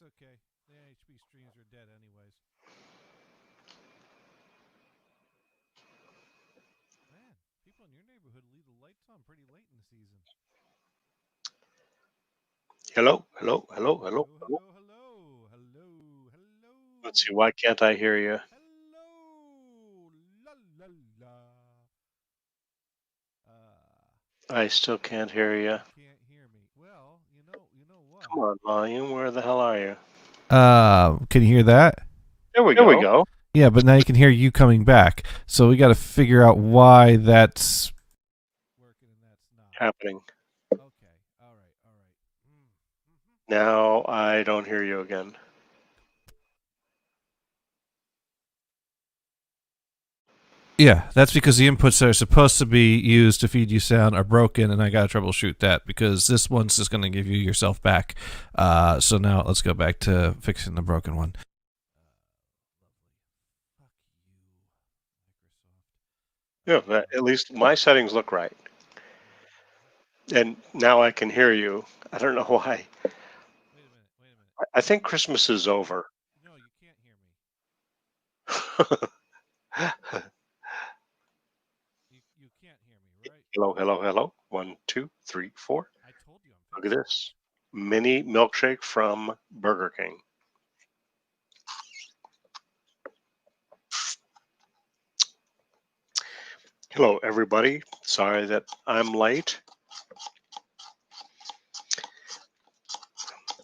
That's okay. The NHP streams are dead anyways. Man, people in your neighborhood leave the lights on pretty late in the season. Hello, hello, hello, hello, Hello, hello. hello, hello, hello, Let's see. hello, Why can't I hear you? hello, la la la. I still can't hear you. You can't hear me. Well, you know what? Come on, volume. Where the hell are you? Can you hear that? There we There we go. go. Yeah, but now you can hear you coming back. So we got to figure out why that's working and that's not. Happening. Okay. All right. All right. Mm-hmm. Now I don't hear you again. Yeah, that's because the inputs that are supposed to be used to feed you sound are broken, and I got to troubleshoot that because this one's just going to give you yourself back. So now let's go back to fixing the broken one. Yeah, at least my settings look right. And now I can hear you. I don't know why. Wait a minute. Wait a minute. I think Christmas is over. No, you can't hear me. You can't hear me, right? Hello, hello, hello. 1, 2, 3, 4. I told you I'm Look at fixing this. Mini milkshake from Burger King. Hello, everybody. Sorry that I'm late.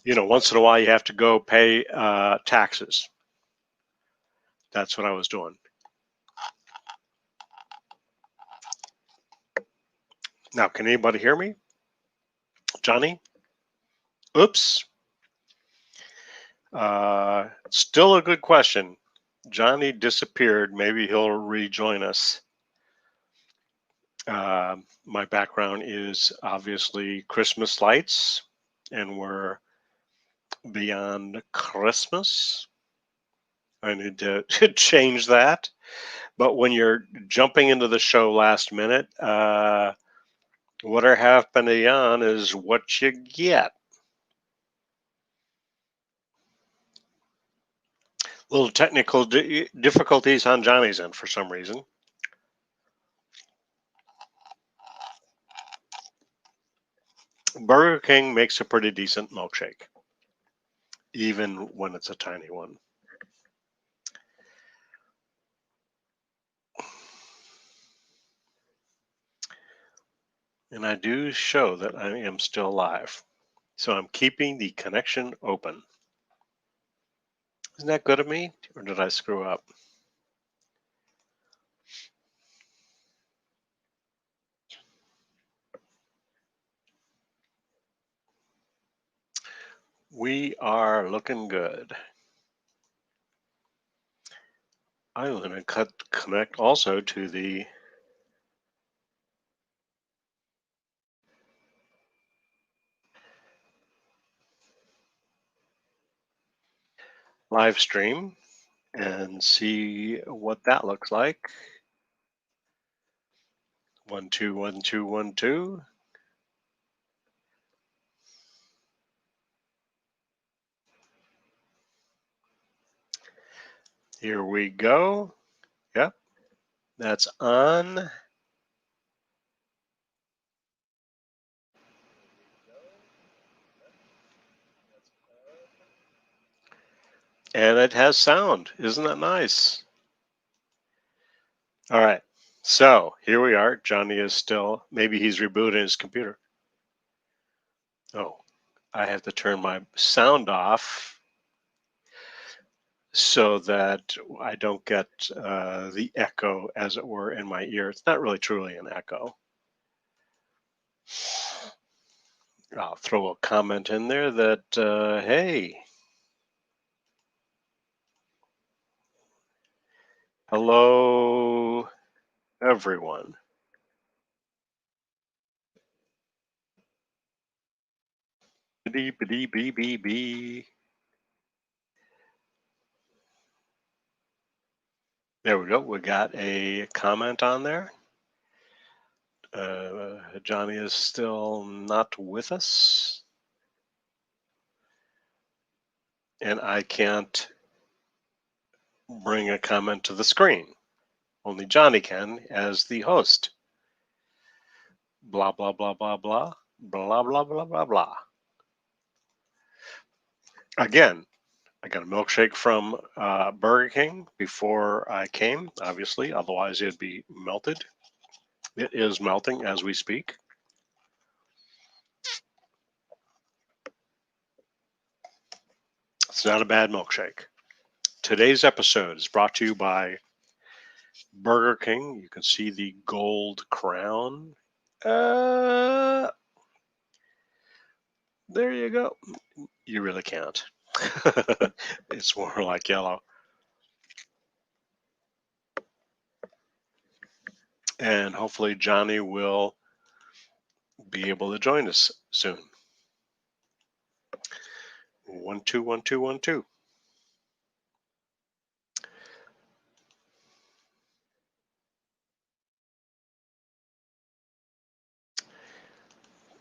You know, once in a while you have to go pay taxes. That's what I was doing. Now, can anybody hear me? Johnny? Oops. Still a good question. Johnny disappeared. Maybe he'll rejoin us. My background is obviously Christmas lights, and we're beyond Christmas. I need to change that. But when you're jumping into the show last minute, what are happening on is what you get. Little technical difficulties on Johnny's end for some reason. Burger King makes a pretty decent milkshake, even when it's a tiny one. And I do show that I am still live. So I'm keeping the connection open. Isn't that good of me? Or did I screw up? We are looking good. I'm going to connect also to the live stream and see what that looks like. 1 2 1 2 1 2. Here we go. Yep, that's on. And it has sound. Isn't that nice? All right. So here we are. Johnny is still, maybe he's rebooting his computer. Oh, I have to turn my sound off so that I don't get the echo, as it were, in my ear. It's not really truly an echo. I'll throw a comment in there that, hey, hello, everyone. Bee. There we go. We got a comment on there. Johnny is still not with us. and I can't bring a comment to the screen. Only Johnny can as the host. Blah, blah, blah, blah, blah, blah, blah, blah, blah, blah. Again, I got a milkshake from Burger King before I came, obviously, otherwise it'd be melted. It is melting as we speak. It's not a bad milkshake. Today's episode is brought to you by Burger King. You can see the gold crown. There you go. You really can't. It's more like yellow. And hopefully Johnny will be able to join us soon. 1 2 1 2 1 2.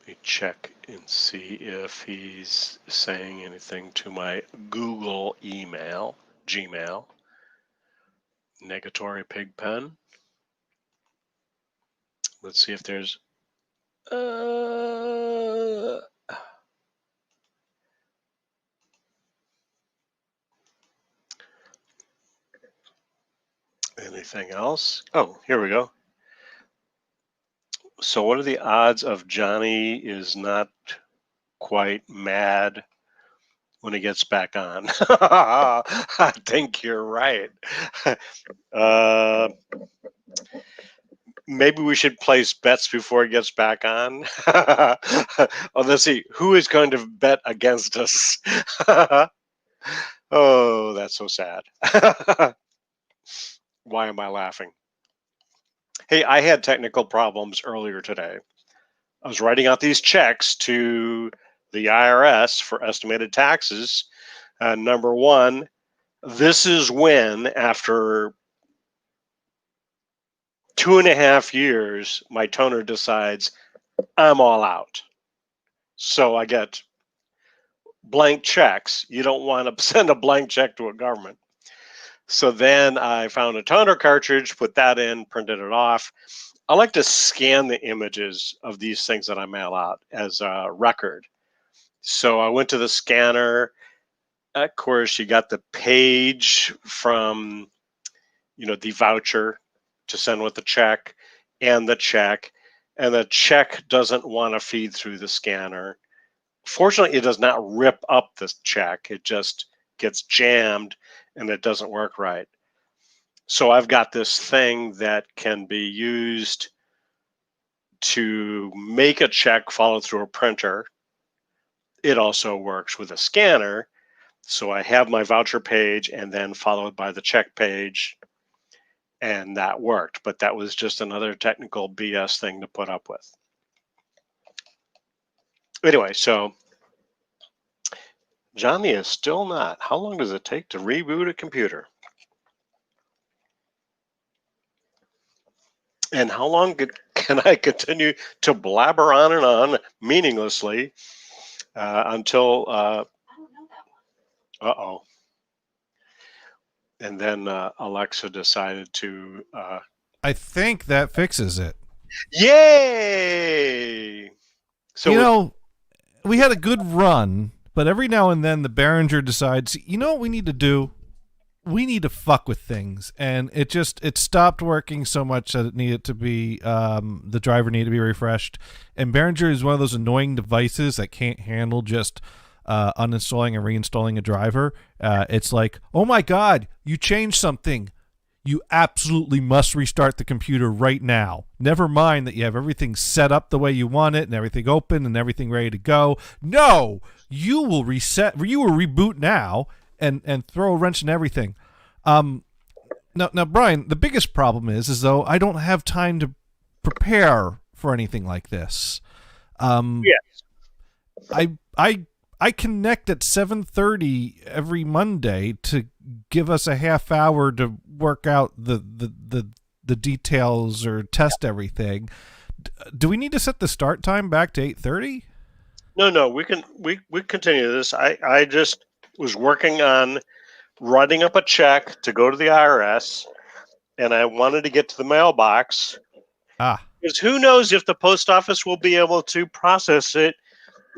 Let me check and see if he's saying anything to my Google email, Gmail. Negatory Pigpen. Let's see if there's anything else. Oh, here we go. So what are the odds of Johnny is not quite mad when he gets back on? I think you're right. Maybe we should place bets before he gets back on. Oh, let's see. Who is going to bet against us? Oh, that's so sad. Why am I laughing? Hey, I had technical problems earlier today. I was writing out these checks to the IRS for estimated taxes. Number one, this is when, after 2.5 years, my toner decides I'm all out. So I get blank checks. You don't want to send a blank check to a government. So then I found a toner cartridge, put that in, printed it off. I like to scan the images of these things that I mail out as a record. So I went to the scanner. Of course, you got the page from, the voucher to send with the check, and the check doesn't want to feed through the scanner. Fortunately, it does not rip up the check. It just gets jammed and it doesn't work right. So I've got this thing that can be used to make a check follow through a printer. It also works with a scanner. So I have my voucher page and then followed by the check page, and that worked. But that was just another technical BS thing to put up with. Anyway, so Johnny is still not. How long does it take to reboot a computer? And how long can I continue to blabber on and on meaninglessly until uh-oh. And then Alexa decided to I think that fixes it. Yay! So we had a good run, but every now and then the Behringer decides, you know what we need to do? We need to fuck with things, and it stopped working so much that it needed to be the driver needed to be refreshed. And Behringer is one of those annoying devices that can't handle just uninstalling and reinstalling a driver. It's like, oh my god, you changed something. You absolutely must restart the computer right now. Never mind that you have everything set up the way you want it and everything open and everything ready to go. No, you will reset. You will reboot now and throw a wrench in everything. Now, Brian, the biggest problem is though I don't have time to prepare for anything like this. yes. I connect at 7:30 every Monday to give us a half hour to work out the details or test everything. Do we need to set the start time back to 8:30? No, we continue this. I just was working on writing up a check to go to the IRS, and I wanted to get to the mailbox. Because who knows if the post office will be able to process it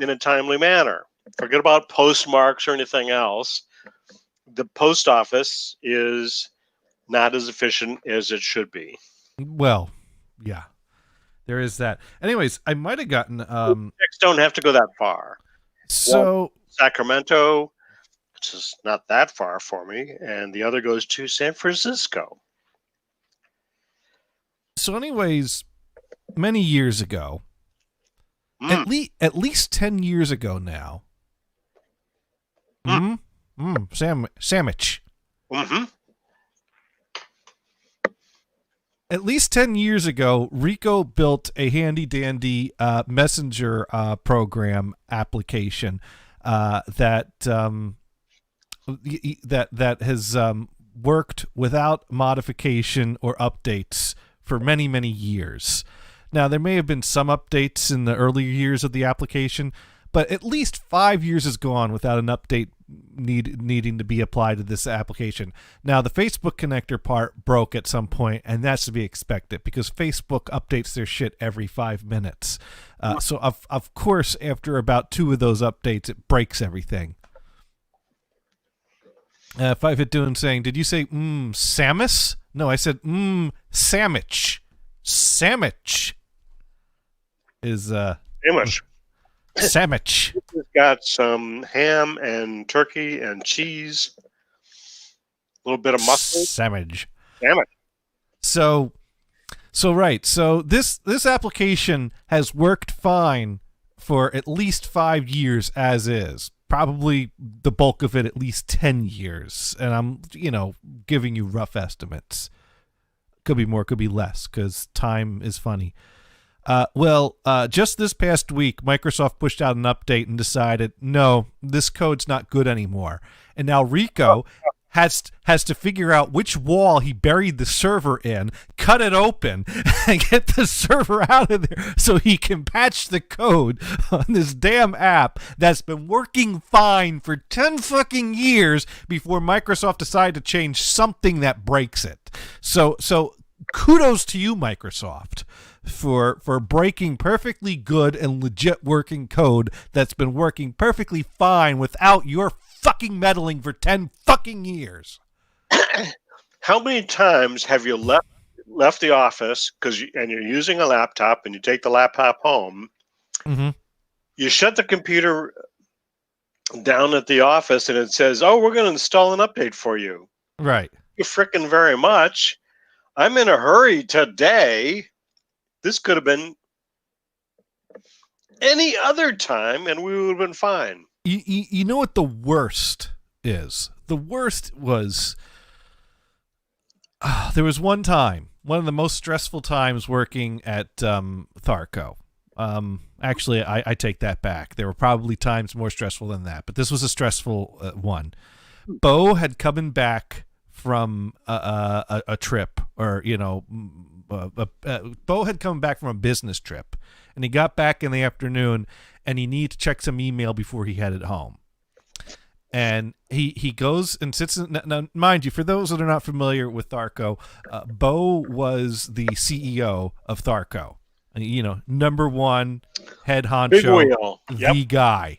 in a timely manner. Forget about postmarks or anything else. The post office is not as efficient as it should be. Well, yeah, there is that. Anyways, I might have gotten Checks don't have to go that far. so Sacramento, which is not that far for me, and the other goes to San Francisco. So anyways, many years ago, at least 10 years ago now. Sandwich. Mm-hmm. At least 10 years ago, Rico built a handy-dandy messenger program application that has worked without modification or updates for many, many years. Now, there may have been some updates in the earlier years of the application, but at least 5 years has gone without an update needing to be applied to this application. Now, the Facebook connector part broke at some point, and that's to be expected because Facebook updates their shit every 5 minutes. So, of course, after about 2 of those updates, it breaks everything. If I've hit doing saying, did you say Samus? No, I said sandwich. Sandwich is Sandwich. Sandwich. It's got some ham and turkey and cheese, a little bit of mustard. Sandwich. Sandwich. So right. So this application has worked fine for at least 5 years as is. Probably the bulk of it at least 10 years. And I'm, giving you rough estimates. Could be more, could be less, because time is funny. Just this past week, Microsoft pushed out an update and decided, no, this code's not good anymore. And now Rico has to figure out which wall he buried the server in, cut it open, and get the server out of there so he can patch the code on this damn app that's been working fine for 10 fucking years before Microsoft decided to change something that breaks it. So kudos to you, Microsoft, for breaking perfectly good and legit working code that's been working perfectly fine without your fucking meddling for 10 fucking years. How many times have you left the office and you're using a laptop and you take the laptop home? Mm-hmm. You shut the computer down at the office and it says, "Oh, we're going to install an update for you." Right. You frickin' very much. I'm in a hurry today. This could have been any other time and we would have been fine. You know what the worst is? The worst was there was one time, one of the most stressful times working at Tharco. Actually, I take that back. There were probably times more stressful than that, but this was a stressful one. Bo had coming back from a trip, or Bo had come back from a business trip, and he got back in the afternoon, and he needed to check some email before he headed home. And he goes and sits in, now, mind you, for those that are not familiar with Tharco, Bo was the CEO of Tharco. Number one head honcho, the guy.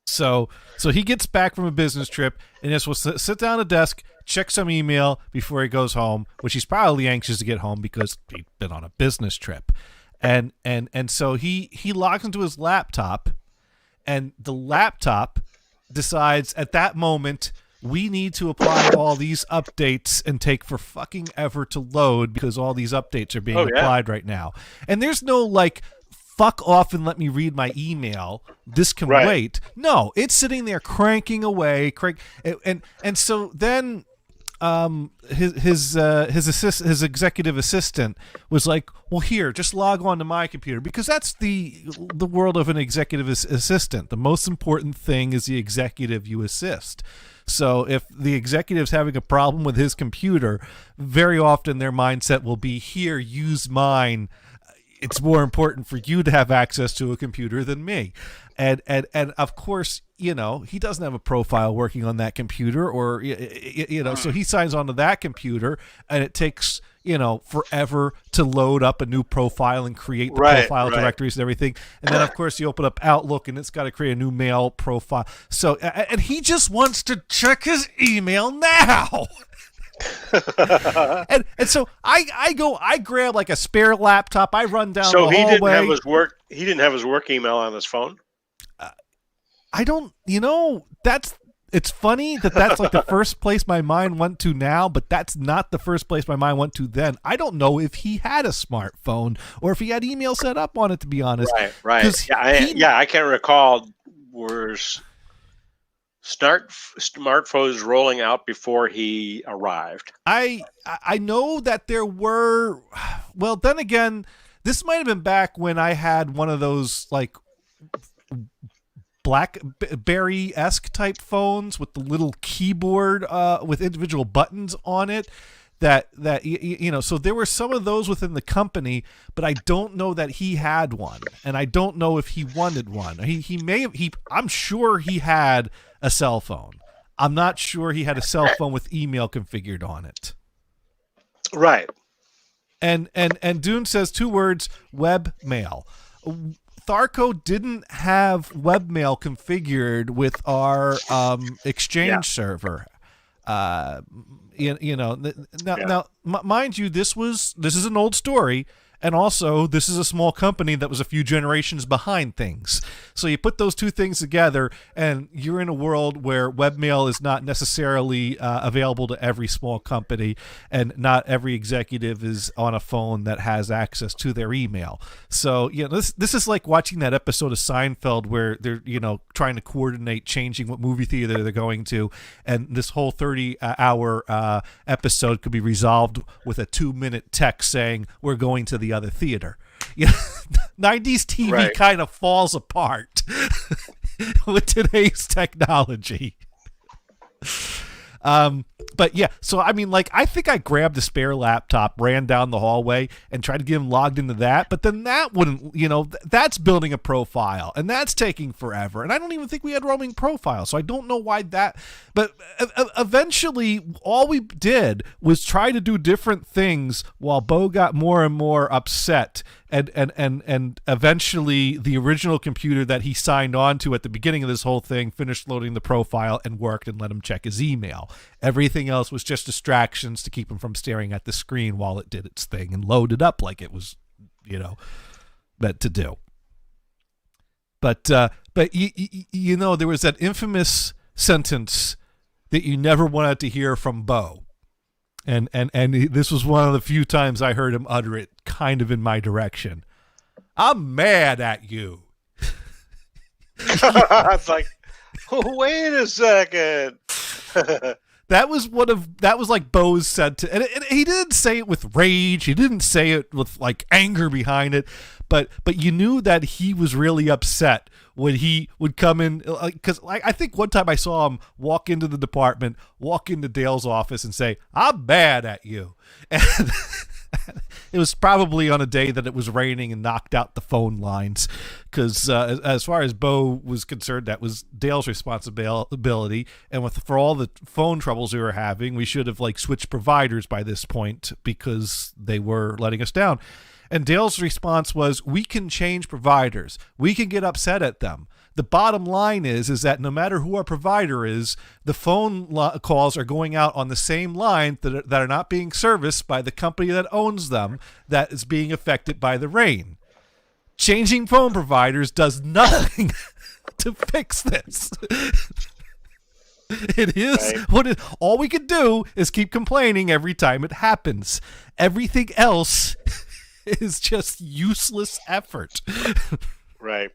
So he gets back from a business trip and just will sit down at a desk, check some email before he goes home, which he's probably anxious to get home because he'd been on a business trip. And so he logs into his laptop, and the laptop decides at that moment, we need to apply all these updates and take for fucking ever to load because all these updates are being applied right now. And there's no fuck off and let me read my email. This can wait. No, it's sitting there cranking away. And so then his executive assistant was like, well, here, just log on to my computer, because that's the world of an executive assistant. The most important thing is the executive you assist. So if the executive's having a problem with his computer, very often their mindset will be, here, use mine. it's more important for you to have access to a computer than me. And of course, he doesn't have a profile working on that computer, or so he signs onto that computer, and it takes forever to load up a new profile and create the profile directories and everything. And then of course you open up Outlook and it's got to create a new mail profile. So and he just wants to check his email now. and so I grab like a spare laptop, I run down the hallway. So he didn't have his work email on his phone? I don't, it's funny that's like the first place my mind went to now, but that's not the first place my mind went to then. I don't know if he had a smartphone or if he had email set up on it, to be honest. Right. I can't recall were smartphones rolling out before he arrived. I know that there were, well, then again, this might have been back when I had one of those like BlackBerry-esque type phones with the little keyboard with individual buttons on it. That so there were some of those within the company, but I don't know that he had one, and I don't know if he wanted one. He may have. I'm sure he had a cell phone. I'm not sure he had a cell phone with email configured on it. Right. And Dune says 2 words: webmail. Tharco didn't have webmail configured with our Exchange server. Now, mind you, this is an old story, and also this is a small company that was a few generations behind things. So you put those two things together, and you're in a world where webmail is not necessarily available to every small company, and not every executive is on a phone that has access to their email. So this is like watching that episode of Seinfeld where they're trying to coordinate changing what movie theater they're going to, and this whole 30-hour episode could be resolved with a 2-minute text saying we're going to the other theater. 90s TV kind of falls apart with today's technology. But yeah, so I mean, like, I think I grabbed a spare laptop, ran down the hallway, and tried to get him logged into that. But then that wouldn't, that's building a profile, and that's taking forever. And I don't even think we had roaming profiles, so I don't know why that. But eventually, all we did was try to do different things while Bo got more and more upset. And eventually, the original computer that he signed on to at the beginning of this whole thing finished loading the profile and worked and let him check his email. Everything else was just distractions to keep him from staring at the screen while it did its thing and loaded up like it was, meant to do. But there was that infamous sentence that you never wanted to hear from Bo. And this was one of the few times I heard him utter it kind of in my direction. I'm mad at you. It's like, wait a second. That was like Bo's said to, and he didn't say it with rage. He didn't say it with like anger behind it, but you knew that he was really upset when he would come in, because I think one time I saw him walk into the department, walk into Dale's office and say, "I'm mad at you." And it was probably on a day that it was raining and knocked out the phone lines, because as far as Bo was concerned, that was Dale's responsibility. And for all the phone troubles we were having, we should have switched providers by this point because they were letting us down. And Dale's response was, we can change providers. We can get upset at them. The bottom line is that no matter who our provider is, the phone calls are going out on the same line that are not being serviced by the company that owns them, that is being affected by the rain. Changing phone providers does nothing to fix this. It is right. All we can do is keep complaining every time it happens. Everything else is just useless effort. Right.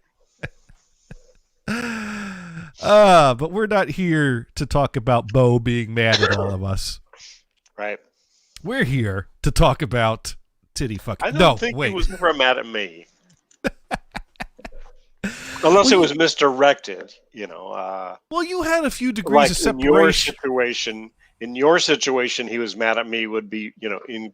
But we're not here to talk about Bo being mad at all of us. Right. We're here to talk about titty fucking. I don't think he was ever mad at me. Unless it was misdirected, Well, you had a few degrees of separation. In your situation, in your situation, he was mad at me would be,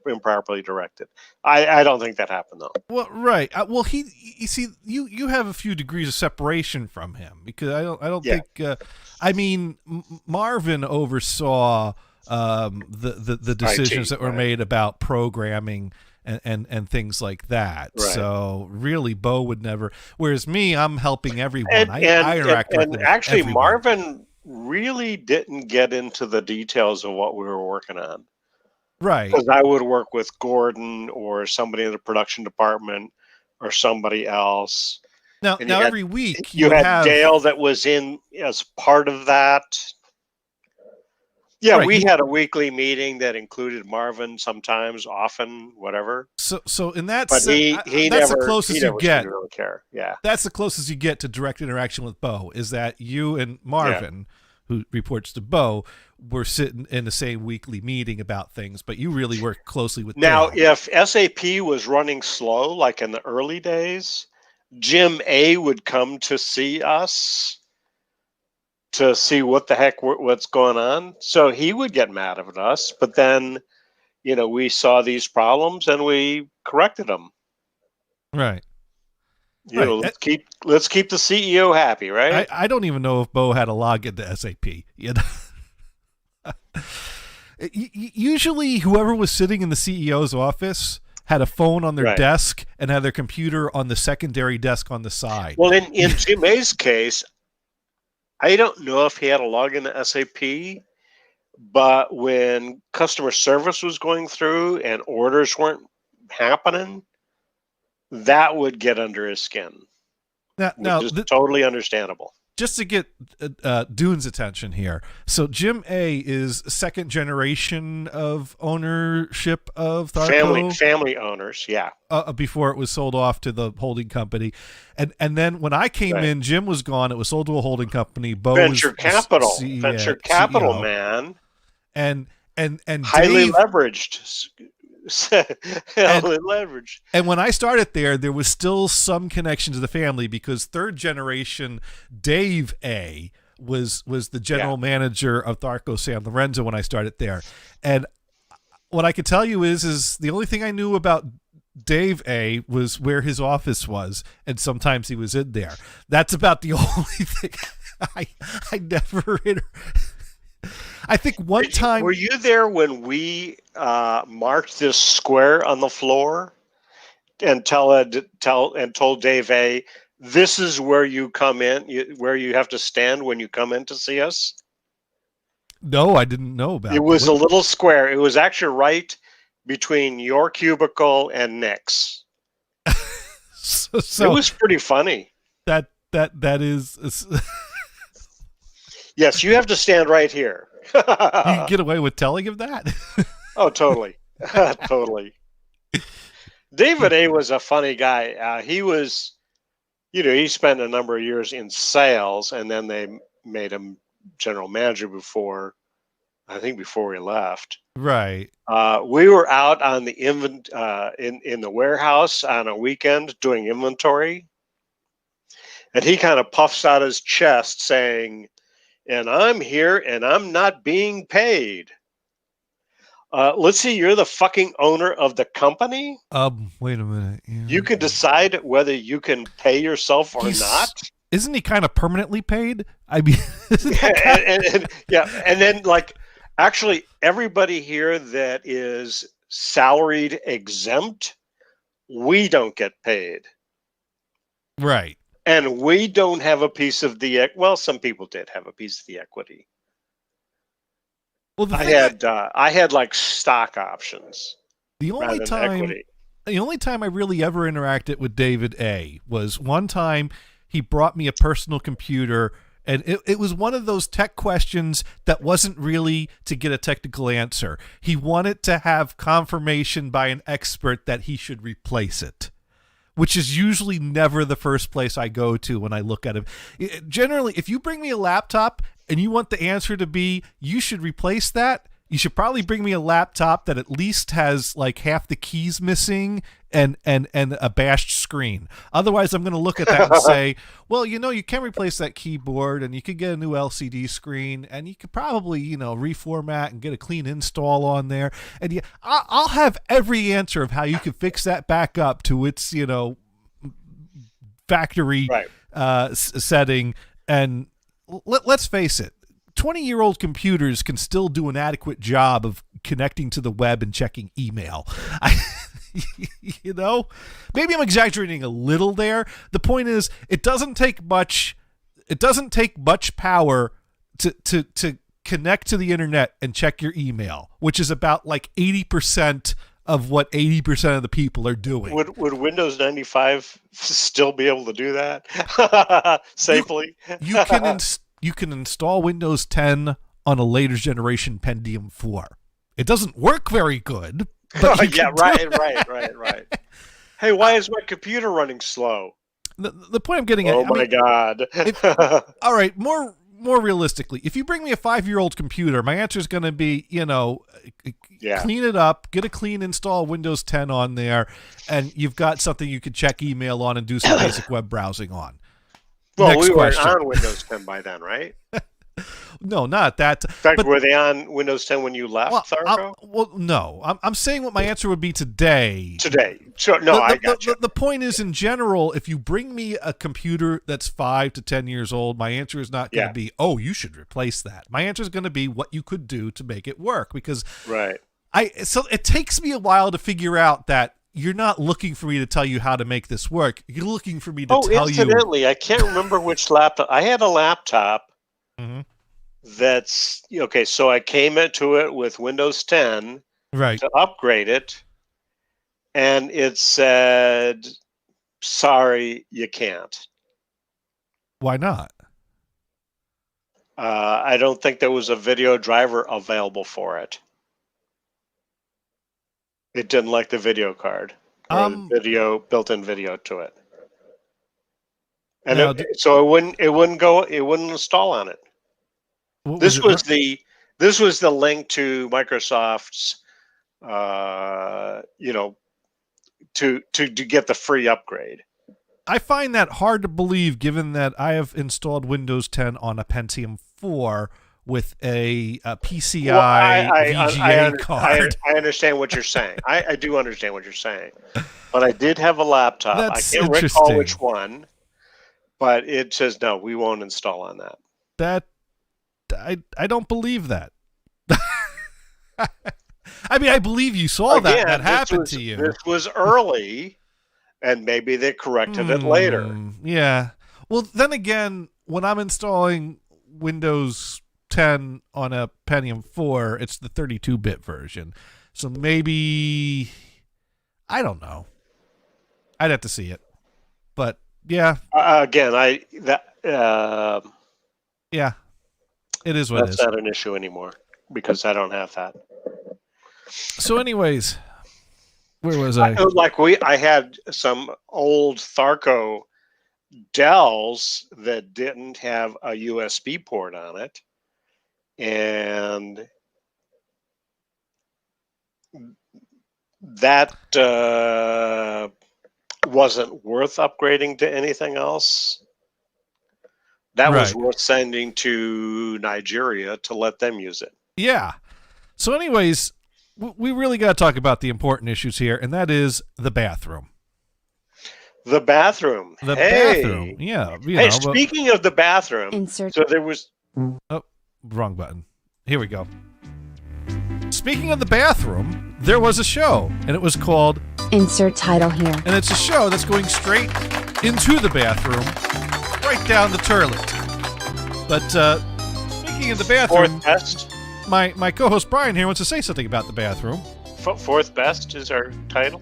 improperly directed. I don't think that happened though. Well, right. Well, you see, you have a few degrees of separation from him, because I don't Yeah. think. I mean, Marvin oversaw the decisions IT, that were right. made about programming and things like that. Right. So really, Bo would never. Whereas me, I'm helping everyone. And, I and, interact and, directly and with actually, everyone. Marvin really didn't get into the details of what we were working on. Right. Because I would work with Gordon or somebody in the production department or somebody else. Now, And every week you would had have Dale that was in as part of that. Yeah, Right, we had a weekly meeting that included Marvin sometimes, often, whatever. So in that But sense, he that's never the closest he you never get. seemed to really care. Yeah. That's the closest you get to direct interaction with Bo, is that you and Marvin, who reports to Bo, were sitting in the same weekly meeting about things, but you really work closely with Now, Dale. if SAP was running slow, like in the early days, Jim A would come to see us to see what the heck what's going on. So he would get mad at us, but then, we saw these problems and we corrected them. Right. Let's keep the CEO happy, right? I don't even know if Bo had a login to SAP. Usually, whoever was sitting in the CEO's office had a phone on their desk and had their computer on the secondary desk on the side. Well, in Jim A's case, I don't know if he had a login to SAP, but when customer service was going through and orders weren't happening, that would get under his skin. Now, which is totally understandable. Just to get Dune's attention here. So Jim A is second generation of ownership of Tharco. Family owners, yeah. Before it was sold off to the holding company. And then when I came in, Jim was gone. It was sold to a holding company. Bo Venture was capital. Venture capital, CEO. Man. And highly Dave, leveraged. Highly leveraged. And when I started there was still some connection to the family, because third generation Dave A was the general manager of Tharco San Lorenzo when I started there. And what I could tell you is the only thing I knew about Dave A was where his office was, and sometimes he was in there. That's about the only thing. I never I think one time. Were you there when we marked this square on the floor and told Dave A, this is where you come in, where you have to stand when you come in to see us? No, I didn't know about it. It was a little square. It was actually right between your cubicle and Nick's. So it was pretty funny. That is. Yes, you have to stand right here. You can get away with telling him that? Oh, totally. Totally. David A was a funny guy. He was, he spent a number of years in sales, and then they made him general manager before we left. Right. We were out on the in the warehouse on a weekend doing inventory, and he kind of puffs out his chest saying, and I'm here and I'm not being paid. Let's see, you're the fucking owner of the company? Wait a minute. Yeah. You can decide whether you can pay yourself or not? Isn't he kind of permanently paid? I mean, and then actually everybody here that is salaried exempt, we don't get paid. Right. And we don't have a piece of the some people did have a piece of the equity. Well, I had like stock options. The only time I really ever interacted with David A was one time he brought me a personal computer, and it was one of those tech questions that wasn't really to get a technical answer. He wanted to have confirmation by an expert that he should replace it, which is usually never the first place I go to when I look at it. Generally, if you bring me a laptop and you want the answer to be, you should replace that, you should probably bring me a laptop that at least has like half the keys missing and a bashed screen. Otherwise, I'm going to look at that and say, well, you can replace that keyboard and you could get a new LCD screen and you could probably, reformat and get a clean install on there. And I'll have every answer of how you can fix that back up to its, factory setting. And let's face it, 20-year-old computers can still do an adequate job of connecting to the web and checking email. Maybe I'm exaggerating a little there. The point is, it doesn't take much power to connect to the internet and check your email, which is about like 80% of what 80% of the people are doing. Would Windows 95 still be able to do that safely? You can install Windows 10 on a later generation Pentium 4. It doesn't work very good. But right. Hey, why is my computer running slow? The point I'm getting at. Oh my God. All right, more realistically, if you bring me a 5-year-old computer, my answer is going to be, clean it up, get a clean install Windows 10 on there, and you've got something you could check email on and do some basic web browsing on. Well, Next we question. weren't on Windows 10 by then, right? No, not that. In fact, were they on Windows 10 when you left, Tharko? No. I'm saying what my answer would be today. Today. Sure. No, I got you. The point is, in general, if you bring me a computer that's 5 to 10 years old, my answer is not going to be, oh, you should replace that. My answer is going to be what you could do to make it work. Because so it takes me a while to figure out that you're not looking for me to tell you how to make this work. You're looking for me to tell you. Oh, incidentally, I can't remember which laptop. I had a laptop that's, okay, so I came into it with Windows 10 to upgrade it, and it said, sorry, you can't. Why not? I don't think there was a video driver available for it. It didn't like the video card, or built-in video to it, and so it wouldn't install on it. This was the link to Microsoft's, to get the free upgrade. I find that hard to believe, given that I have installed Windows 10 on a Pentium 4 with a PCI VGA card. I understand what you're saying. I do understand what you're saying. But I did have a laptop. That's I can't recall which one, but it says, no, we won't install on that. I don't believe that. I mean, I believe you saw that happened to you. This was early, and maybe they corrected it later. Yeah. Well, then again, when I'm installing Windows 10 on a Pentium 4, it's the 32-bit version. So maybe, I don't know. I'd have to see it. But yeah. Yeah. It is what it is. That's not an issue anymore because I don't have that. So anyways, where was I? I had some old Tharko Dells that didn't have a USB port on it. And that wasn't worth upgrading to anything else. That was worth sending to Nigeria to let them use it. Yeah. So anyways, we really got to talk about the important issues here, and that is the bathroom. The bathroom. Bathroom. Yeah. Speaking of the bathroom, so there was... Oh, wrong button. Here we go. Speaking of the bathroom, there was a show, and it was called... Insert title here. And it's a show that's going straight into the bathroom, right down the toilet. But speaking of the bathroom... Fourth best? My co-host Brian here wants to say something about the bathroom. Fourth best is our title?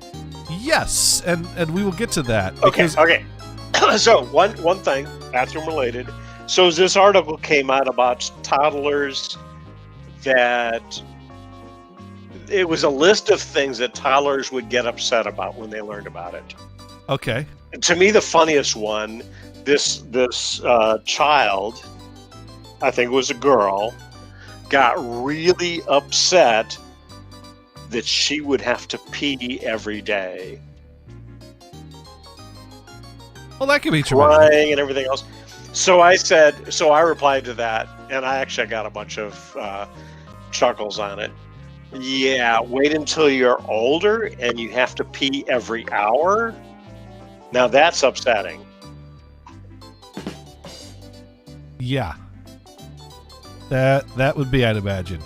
Yes, and we will get to that. Okay. So one thing, bathroom related. So this article came out about toddlers that it was a list of things that toddlers would get upset about when they learned about it. Okay. And to me, the funniest one, this child, I think it was a girl, got really upset that she would have to pee every day, Well, that could be traumatic. crying and everything else. So I replied to that, and I actually got a bunch of chuckles on it. Yeah, wait until you're older and you have to pee every hour. Now that's upsetting. Yeah. That would be, I'd imagine.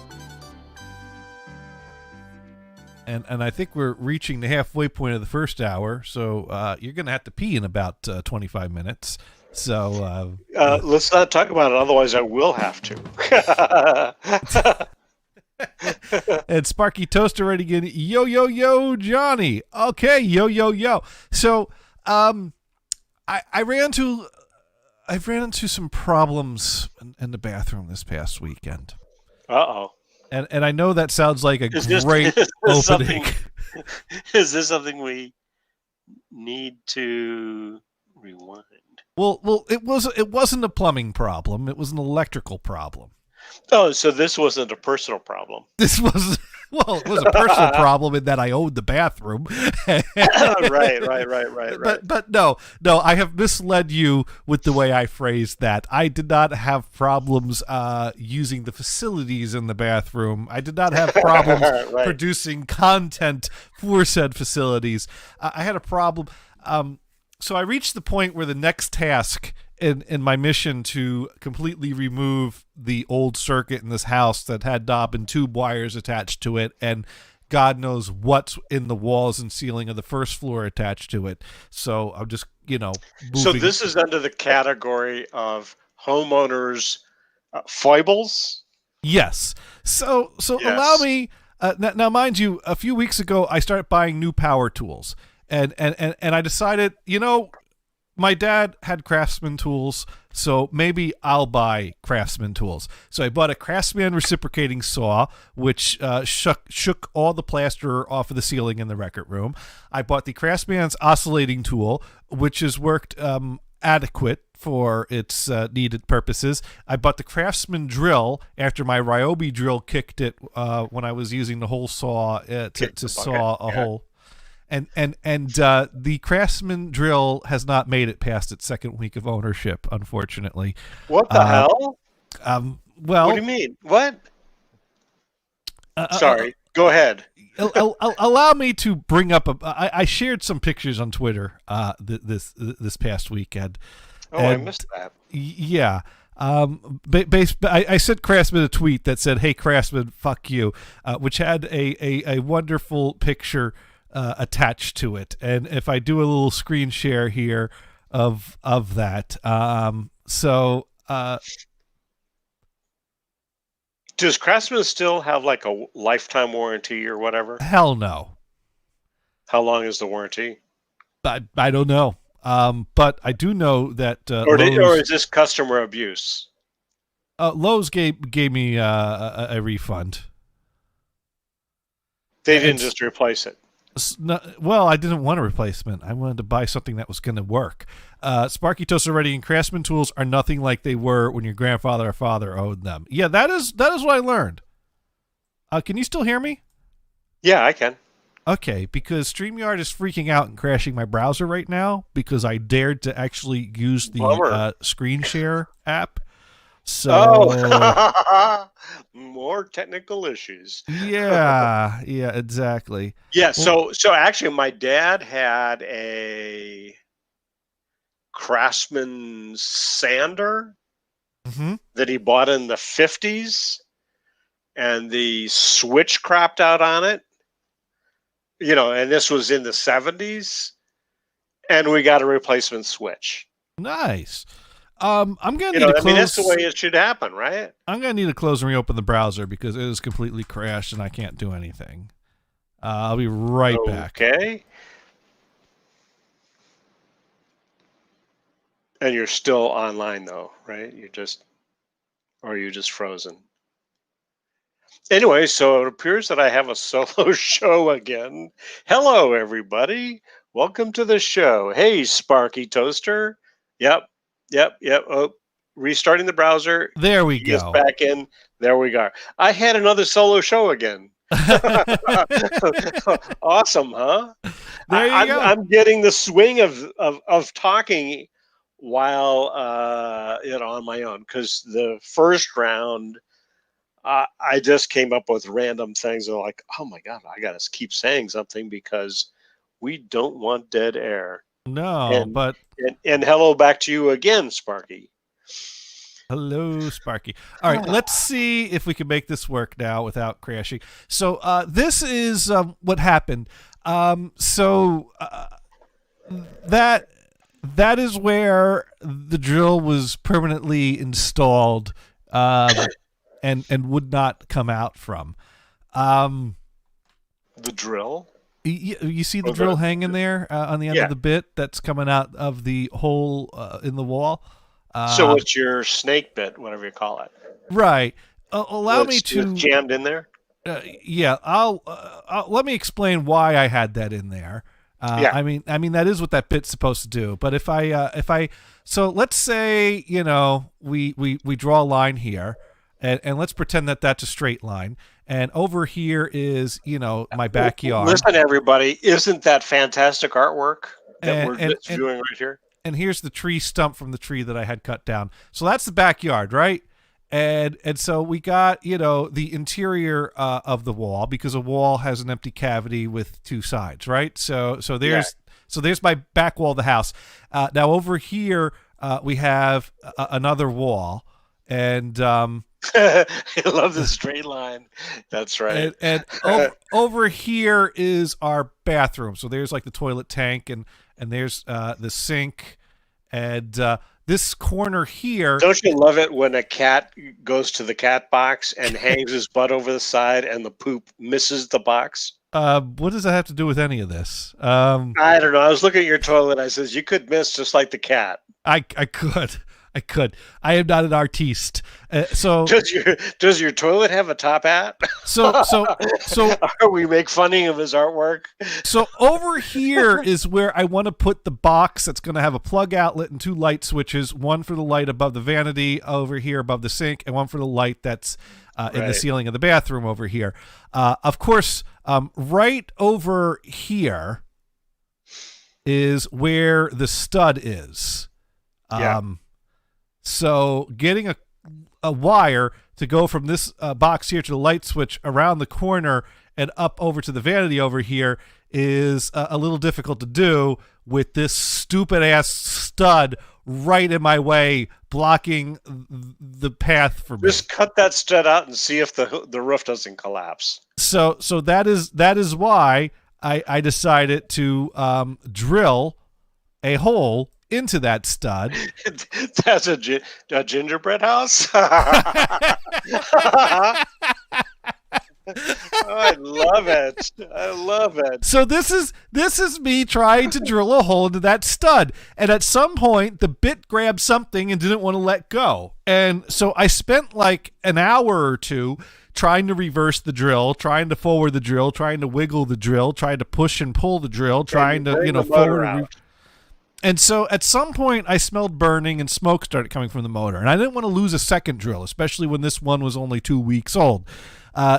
And I think we're reaching the halfway point of the first hour, so you're going to have to pee in about 25 minutes. So let's not talk about it, otherwise I will have to. And Sparky Toaster ready again. Yo, yo, yo, Johnny. Okay, yo, yo, yo. So I've ran into some problems in the bathroom this past weekend. Uh-oh. And I know that sounds like a Is great this opening. Is this something we need to rewind? Well, it wasn't a plumbing problem. It was an electrical problem. Oh, so this wasn't a personal problem. This was, well, it was a personal problem in that I owned the bathroom. Right. But no, I have misled you with the way I phrased that. I did not have problems using the facilities in the bathroom. I did not have problems Right. producing content for said facilities. I had a problem. So I reached the point where the next task in my mission to completely remove the old circuit in this house that had knob and tube wires attached to it, and God knows what's in the walls and ceiling of the first floor attached to it. So I'm just, moving. So this is under the category of homeowners' foibles? Yes. So Yes. allow me, now mind you, a few weeks ago I started buying new power tools. And I decided, my dad had Craftsman tools, so maybe I'll buy Craftsman tools. So I bought a Craftsman reciprocating saw, which shook all the plaster off of the ceiling in the record room. I bought the Craftsman's oscillating tool, which has worked adequate for its needed purposes. I bought the Craftsman drill after my Ryobi drill kicked it when I was using the hole saw to saw a hole. And the Craftsman drill has not made it past its second week of ownership, unfortunately. What the hell? Well, What do you mean? What? Sorry. Go ahead. Allow me to bring up I shared some pictures on Twitter this past weekend. Oh, I missed that. Yeah. I sent Craftsman a tweet that said, "Hey Craftsman, fuck you," which had a wonderful picture attached to it. And if I do a little screen share here of that, does Craftsman still have like a lifetime warranty or whatever? Hell no. How long is the warranty? I don't know. But I do know that Or is this customer abuse? Lowe's gave me a refund. They didn't just replace it. Well, I didn't want a replacement. I wanted to buy something that was going to work. Sparky Toaster Ready and Craftsman tools are nothing like they were when your grandfather or father owned them. Yeah, that is what I learned. Can you still hear me? Yeah, I can. Okay, because StreamYard is freaking out and crashing my browser right now because I dared to actually use the screen share app. So more technical issues. Yeah, exactly. Yeah, so actually my dad had a Craftsman sander that he bought in the 50s, and the switch crapped out on it. And this was in the 70s, and we got a replacement switch. Nice. I'm gonna need to close. That's the way it should happen, right? I'm gonna need to close and reopen the browser because it is completely crashed and I can't do anything. I'll be right back. Okay. And you're still online though, right? You're just frozen. Anyway, so it appears that I have a solo show again. Hello, everybody. Welcome to the show. Hey, Sparky Toaster. Yep. Oh, restarting the browser. There we He gets go. back in. There we go. I had another solo show again. Awesome, huh? There you go. I'm getting the swing of talking while on my own, because the first round I just came up with random things and like, oh my god, I gotta keep saying something because we don't want dead air. No, And but and hello back to you again, Sparky. hello, Sparky. All right, let's see if we can make this work now without crashing. So this is what happened. That is where the drill was permanently installed, and would not come out from. The drill. You see the drill hanging there on the end of the bit that's coming out of the hole in the wall. So it's your snake bit, whatever you call it. Right. Allow me to it's jammed in there. Yeah. I'll let me explain why I had that in there. I mean that is what that bit's supposed to do. But if I so let's say we draw a line here, and let's pretend that that's a straight line. And over here is, my backyard. Listen, everybody, isn't that fantastic artwork that we're viewing right here? And here's the tree stump from the tree that I had cut down. So that's the backyard, right? And so we got, the interior of the wall, because a wall has an empty cavity with two sides, right? So there's my back wall of the house. Now over here we have another wall, and I love the straight line. That's right. And over here is our bathroom. So there's like the toilet tank, and there's the sink, and this corner here. Don't you love it when a cat goes to the cat box and hangs his butt over the side and the poop misses the box? What does that have to do with any of this? I don't know. I was looking at your toilet. I says, you could miss just like the cat. I could. I am not an artiste. So does your toilet have a top hat? So Are we make funny of his artwork? So over here is where I want to put the box that's going to have a plug outlet and two light switches, one for the light above the vanity over here above the sink, and one for the light that's in the ceiling of the bathroom over here. Of course, right over here is where the stud is. So getting a wire to go from this box here to the light switch around the corner and up over to the vanity over here is a little difficult to do with this stupid ass stud right in my way, blocking the path for me. Just cut that stud out and see if the roof doesn't collapse. So that is why I decided to drill a hole into that stud. That's a gingerbread house. I love it. So this is me trying to drill a hole into that stud, and at some point the bit grabbed something and didn't want to let go, and so I spent like an hour or two trying to reverse the drill, trying to forward the drill, trying to wiggle the drill, trying to push and pull the drill, trying to forward. And so at some point I smelled burning and smoke started coming from the motor, and I didn't want to lose a second drill, especially when this one was only 2 weeks old.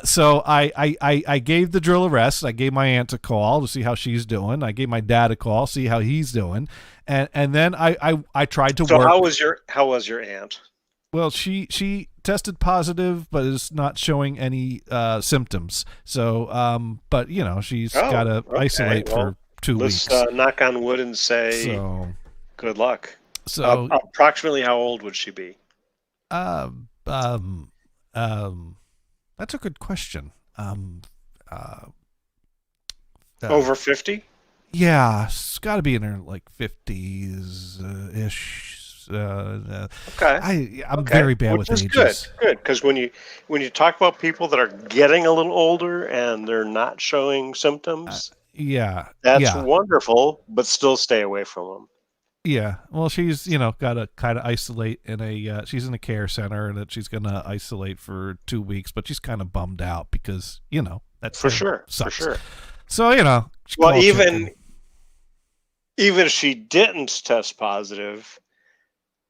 So I gave the drill a rest. I gave my aunt a call to see how she's doing. I gave my dad a call, see how he's doing, and then I tried to work. So how was your aunt? Well, she tested positive, but is not showing any symptoms. So, but she's got to isolate for 2 weeks. Let's knock on wood and say good luck. So approximately how old would she be? That's a good question. Over 50? Yeah, it's got to be in her like 50s ish. Okay. I'm very bad with ages. Good, because when you talk about people that are getting a little older and they're not showing symptoms, that's wonderful, but still stay away from them. Yeah, well, she's got to kind of isolate in a. She's in a care center, and that she's going to isolate for 2 weeks. But she's kind of bummed out because that's for sure. So well, even if she didn't test positive,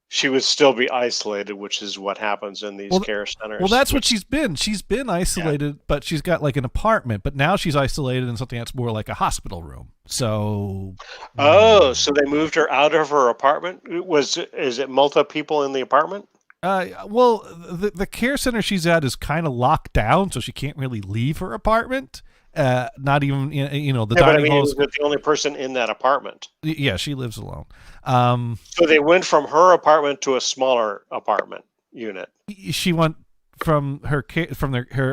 she would still be isolated, which is what happens in these care centers. Well, that's what she's been. She's been isolated, but she's got like an apartment. But now she's isolated in something that's more like a hospital room. So, so they moved her out of her apartment. Is it multiple people in the apartment? well, the care center she's at is kind of locked down, so she can't really leave her apartment. Not even the dining hall. Is the only person in that apartment? Yeah, she lives alone. So they went from her apartment to a smaller apartment unit. She went from her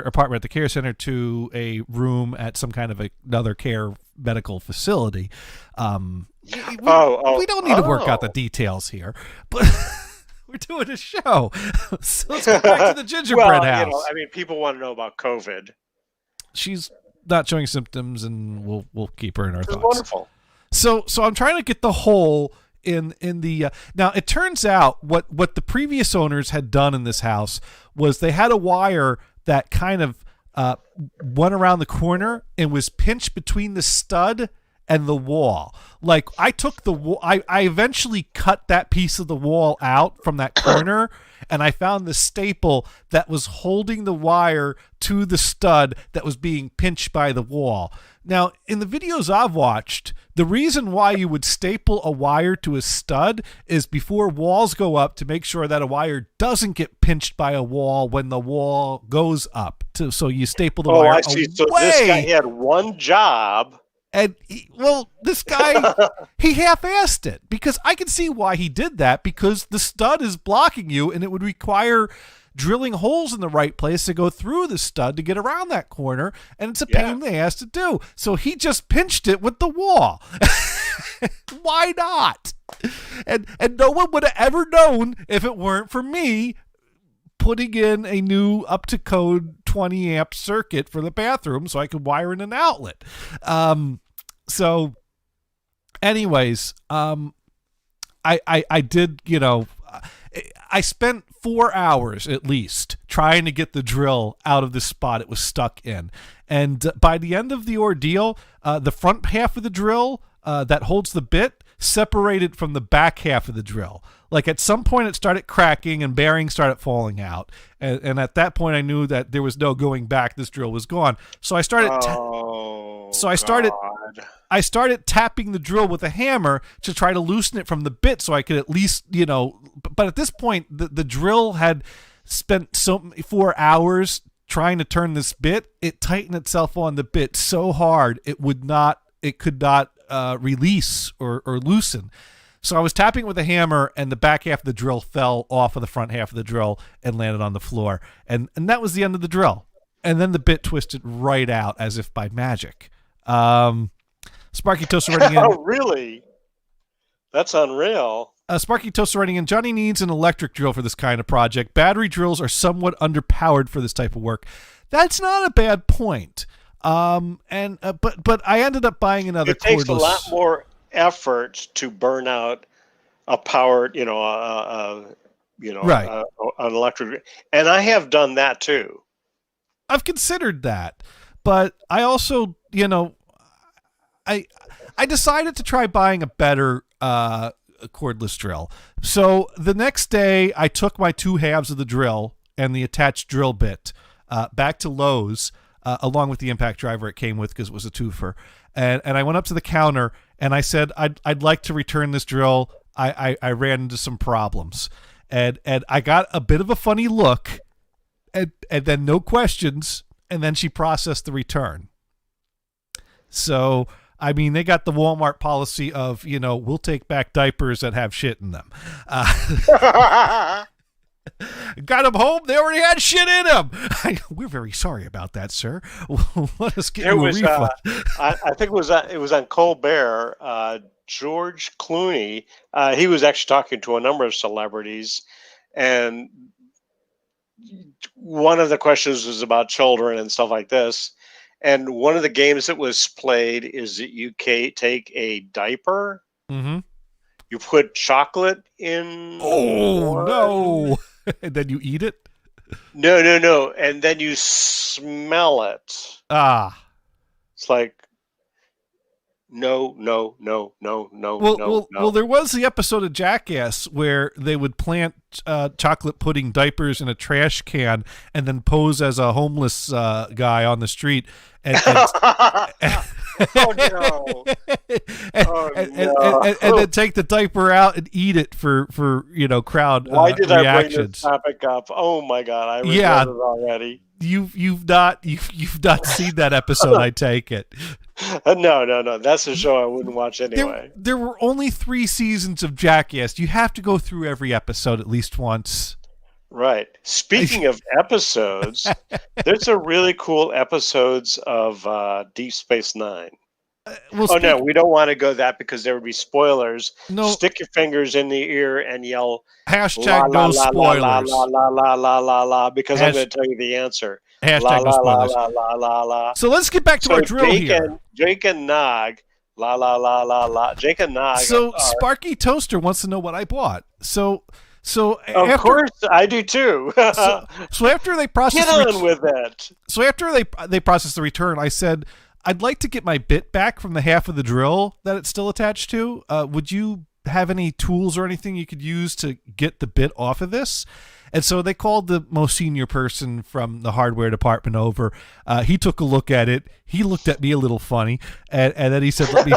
apartment at the care center to a room at some kind of another care medical facility. We don't need to work out the details here, but we're doing a show. So let's go back to the gingerbread house. People want to know about COVID. She's not showing symptoms, and we'll keep her in our thoughts. Wonderful. So I'm trying to get the hole in the now it turns out what the previous owners had done in this house was they had a wire that kind of went around the corner and was pinched between the stud and the wall. Like I took the wall, I eventually cut that piece of the wall out from that corner, and I found the staple that was holding the wire to the stud that was being pinched by the wall. Now, in the videos I've watched, the reason why you would staple a wire to a stud is before walls go up to make sure that a wire doesn't get pinched by a wall when the wall goes up. So you staple the wire. Oh, I see. So this guy had one job. And this guy, he half-assed it, because I can see why he did that, because the stud is blocking you, and it would require drilling holes in the right place to go through the stud to get around that corner, and it's a pain in the ass to do. So he just pinched it with the wall. Why not? And no one would have ever known if it weren't for me putting in a new up-to-code 20-amp circuit for the bathroom so I could wire in an outlet. So anyways, I did, I spent 4 hours at least trying to get the drill out of the spot it was stuck in. And by the end of the ordeal, the front half of the drill that holds the bit separated from the back half of the drill. Like at some point it started cracking and bearings started falling out. And at that point I knew that there was no going back. This drill was gone. So I started I started tapping the drill with a hammer to try to loosen it from the bit so I could at least, but at this point the drill had spent 4 hours trying to turn this bit. It tightened itself on the bit so hard it could not release or loosen. So I was tapping with a hammer, and the back half of the drill fell off of the front half of the drill and landed on the floor. And that was the end of the drill. And then the bit twisted right out as if by magic. Sparky Toast writing in. Oh, really? That's unreal. Sparky Toast writing in. Johnny needs an electric drill for this kind of project. Battery drills are somewhat underpowered for this type of work. That's not a bad point. But I ended up buying another cordless. It takes a lot more effort to burn out a powered, an electric. And I have done that too. I've considered that, but I also, I decided to try buying a better cordless drill. So the next day, I took my 2 halves of the drill and the attached drill bit back to Lowe's, along with the impact driver it came with because it was a twofer. And I went up to the counter and I said, I'd like to return this drill. I ran into some problems. And I got a bit of a funny look and then no questions. And then she processed the return. So, I mean, they got the Walmart policy of, we'll take back diapers that have shit in them. Got them home. They already had shit in them. We're very sorry about that, sir. Let us get you a refund. I think it was on Colbert. George Clooney. He was actually talking to a number of celebrities, and one of the questions was about children and stuff like this. And one of the games that was played is that you take a diaper. Mm-hmm. You put chocolate in. Oh, no. And then you eat it? No. And then you smell it. Ah. It's like no, no, no, no, no, Well, no, well, no. well. There was the episode of Jackass where they would plant chocolate pudding diapers in a trash can and then pose as a homeless guy on the street, and Oh no! Oh no! and then take the diaper out and eat it for crowd Why did I bring reactions. this topic up? Oh my god! I regret Yeah. it already. You've not seen that episode, I take it. No. That's a show I wouldn't watch anyway. There were only 3 seasons of Jackass. You have to go through every episode at least once. Right. Speaking of episodes, there's a really cool episodes of Deep Space Nine. Well, No, we don't want to go that because there would be spoilers. No. Stick your fingers in the ear and yell Hashtag no spoilers. la because I'm going to tell you the answer. Hashtag no spoilers. La. So let's get back to our drill here. Jake and Nog, la. Jake and Nog. So Sparky Toaster wants to know what I bought. So of course I do too. so after they process Get on with it. So after they process the return, I said, I'd like to get my bit back from the half of the drill that it's still attached to. Would you have any tools or anything you could use to get the bit off of this? And so they called the most senior person from the hardware department over. He took a look at it. He looked at me a little funny, and then he said, "Let me."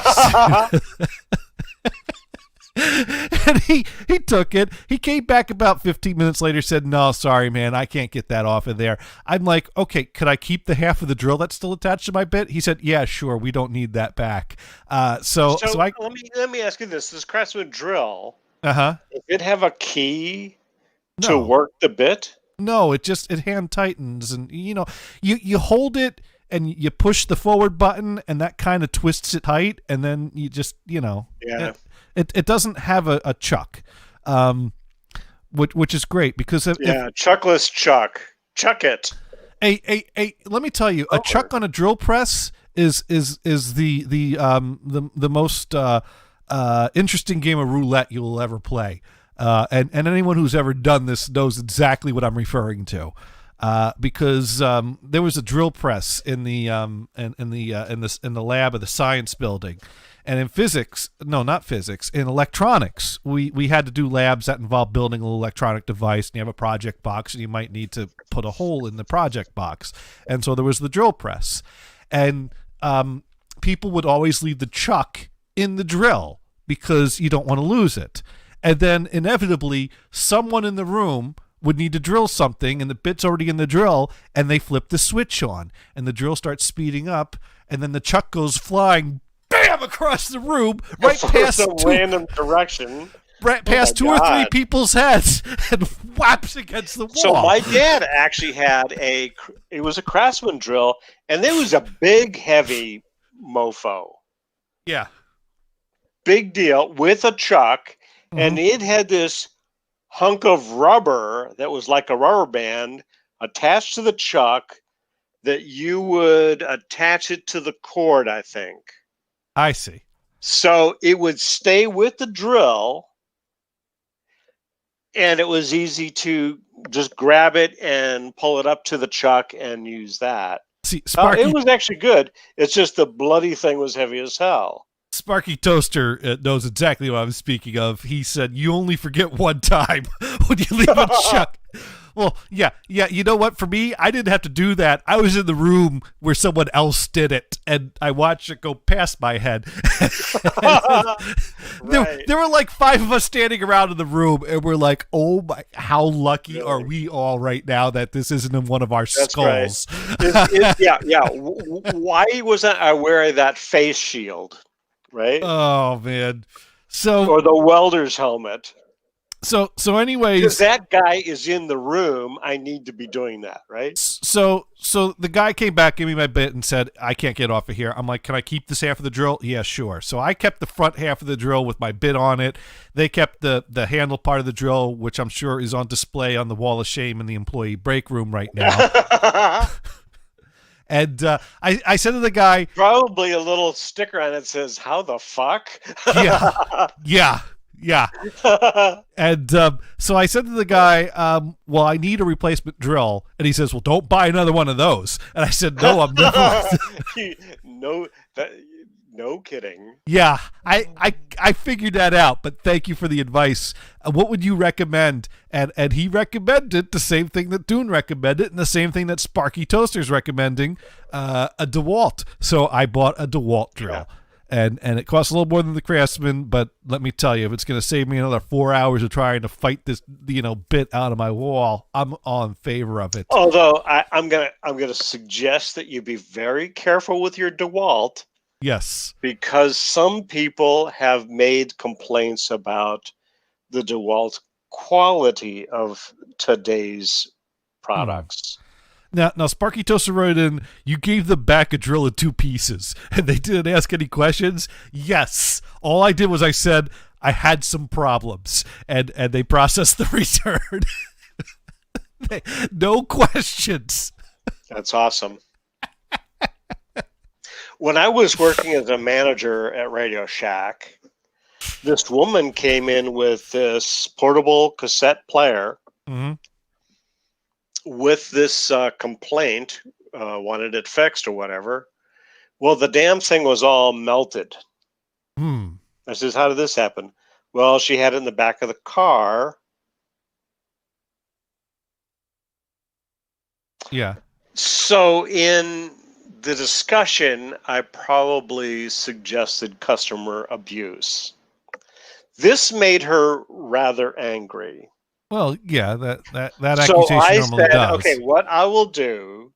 And he took it. He came back about 15 minutes later, said, "No, sorry, man, I can't get that off of there." I'm like, "Okay, could I keep the half of the drill that's still attached to my bit?" He said, "Yeah, sure. We don't need that back." So let me ask you this: this Craftsman drill, does it have a key to work the bit? No, it hand tightens, and you hold it and you push the forward button, and that kind of twists it tight, and then you just Yeah. It doesn't have a chuck, which is great because chuckless Chuck it. Let me tell you, a chuck on a drill press is the most interesting game of roulette you will ever play, and anyone who's ever done this knows exactly what I'm referring to. Because there was a drill press in the lab of the science building, and in in electronics, we had to do labs that involved building an electronic device, and you have a project box, and you might need to put a hole in the project box, and so there was the drill press, and people would always leave the chuck in the drill because you don't want to lose it, and then inevitably someone in the room would need to drill something, and the bit's already in the drill, and they flip the switch on, and the drill starts speeding up, and then the chuck goes flying, bam, across the room, right past random direction, right past 2 or 3 people's heads, and whaps against the wall. So my dad actually had it was a Craftsman drill, and there was a big, heavy mofo. Yeah. Big deal, with a chuck, and it had this hunk of rubber that was like a rubber band attached to the chuck that you would attach it to the cord, I think. I see. So it would stay with the drill, and it was easy to just grab it and pull it up to the chuck and use that. See, Sparky, it was actually good. It's just the bloody thing was heavy as hell. Sparky Toaster knows exactly what I'm speaking of. He said, "You only forget one time when you leave a chuck." Well, yeah. You know what? For me, I didn't have to do that. I was in the room where someone else did it, and I watched it go past my head. Right. There were like 5 of us standing around in the room, and we're like, "Oh my! How lucky are we all right now that this isn't in one of our skulls?" Right. Yeah. Why wasn't I wearing that face shield? Right? Oh man! Or the welder's helmet. So anyways, because that guy is in the room, I need to be doing that, right? So the guy came back, gave me my bit, and said, "I can't get off of here." I'm like, "Can I keep this half of the drill?" "Yeah, sure." So I kept the front half of the drill with my bit on it. They kept the handle part of the drill, which I'm sure is on display on the wall of shame in the employee break room right now. And I said to the guy, probably a little sticker on it says, "How the fuck?" Yeah. And so I said to the guy, "Well, I need a replacement drill." And he says, "Well, don't buy another one of those." And I said, "No, I'm never." No kidding. Yeah, I figured that out, but thank you for the advice. What would you recommend? And he recommended the same thing that Dune recommended, and the same thing that Sparky Toaster's recommending, a DeWalt. So I bought a DeWalt drill. And it costs a little more than the Craftsman, but let me tell you, if it's going to save me another 4 hours of trying to fight this, bit out of my wall, I'm all in favor of it. Although I'm gonna suggest that you be very careful with your DeWalt. Yes. Because some people have made complaints about the DeWalt quality of today's products. Now, Sparky Toaster wrote in, you gave them back a drill in 2 pieces, and they didn't ask any questions? Yes. All I did was I said I had some problems, and they processed the return. No questions. That's awesome. When I was working as a manager at Radio Shack, this woman came in with this portable cassette player with this complaint, wanted it fixed or whatever. Well, the damn thing was all melted. I says, how did this happen? Well, she had it in the back of the car. Yeah. So in the discussion, I probably suggested customer abuse. This made her rather angry. Well, yeah, that accusation so I normally said, does. okay, what I will do,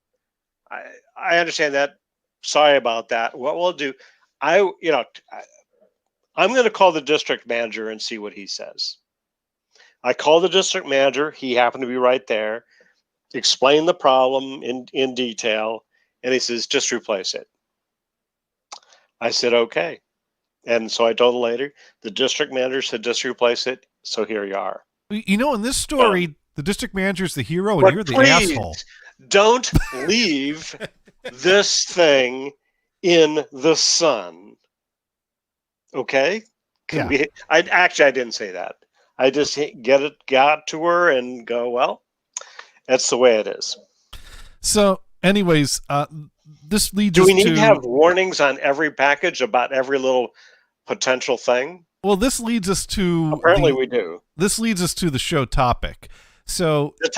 I understand that. Sorry about that. What we'll do, I'm going to call the district manager and see what he says. I called the district manager. He happened to be right there. Explained the problem in detail. And he says, just replace it. I said, okay. And so I told the lady, the district manager said, just replace it. So here you are. You know, in this story, the district manager's the hero and you're the asshole. Don't leave this thing in the sun. Okay? Yeah. I didn't say that. I just got to her and go, well, that's the way it is. So, anyways, this leads Do us we need to have warnings on every package about every little potential thing? Well, this leads us to Apparently we do. This leads us to the show topic. So the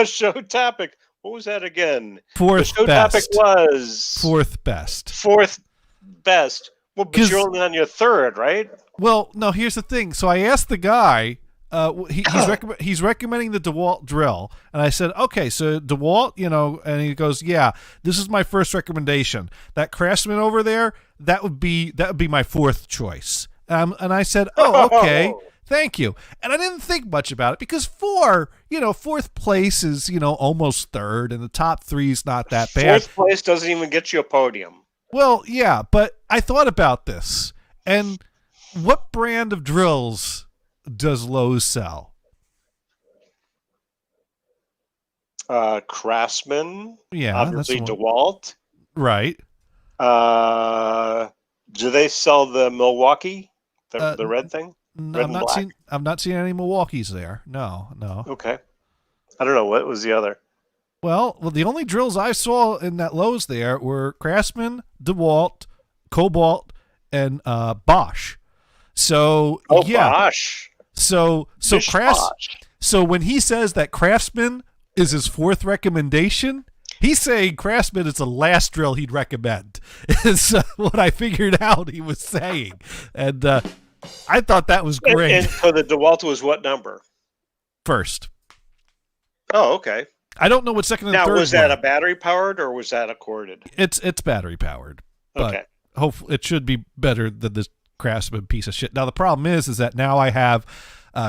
show topic. What was that again? Fourth the show best. topic was fourth best. Fourth best. Well, but you're only on your third, right? Well, no. Here's the thing. So I asked the guy. He's recommending the DeWalt drill, and I said, okay, so DeWalt, and he goes, yeah, this is my first recommendation. That Craftsman over there, that would be my 4th choice. And I said, oh, okay, thank you. And I didn't think much about it because 4th place is almost 3rd, and the top 3 is not that bad. 4th place doesn't even get you a podium. Well, yeah, but I thought about this, and what brand of drills does Lowe's sell? Craftsman. Yeah, obviously DeWalt. Right. Do they sell the Milwaukee, the red thing? No, I'm not seeing any Milwaukees there. No. Okay. I don't know. What was the other? Well, the only drills I saw in that Lowe's there were Craftsman, DeWalt, Cobalt, and Bosch. So yeah. Bosch. So when he says that Craftsman is his 4th recommendation, he's saying Craftsman is the last drill he'd recommend. Is what I figured out he was saying, and I thought that was great. And so the DeWalt was what number? 1st. Oh, okay. I don't know what 2nd and 3rd. Now, was that a battery powered or was that a corded? It's battery powered. But okay. Hopefully, it should be better than this Craftsman piece of shit. Now the problem is that now I have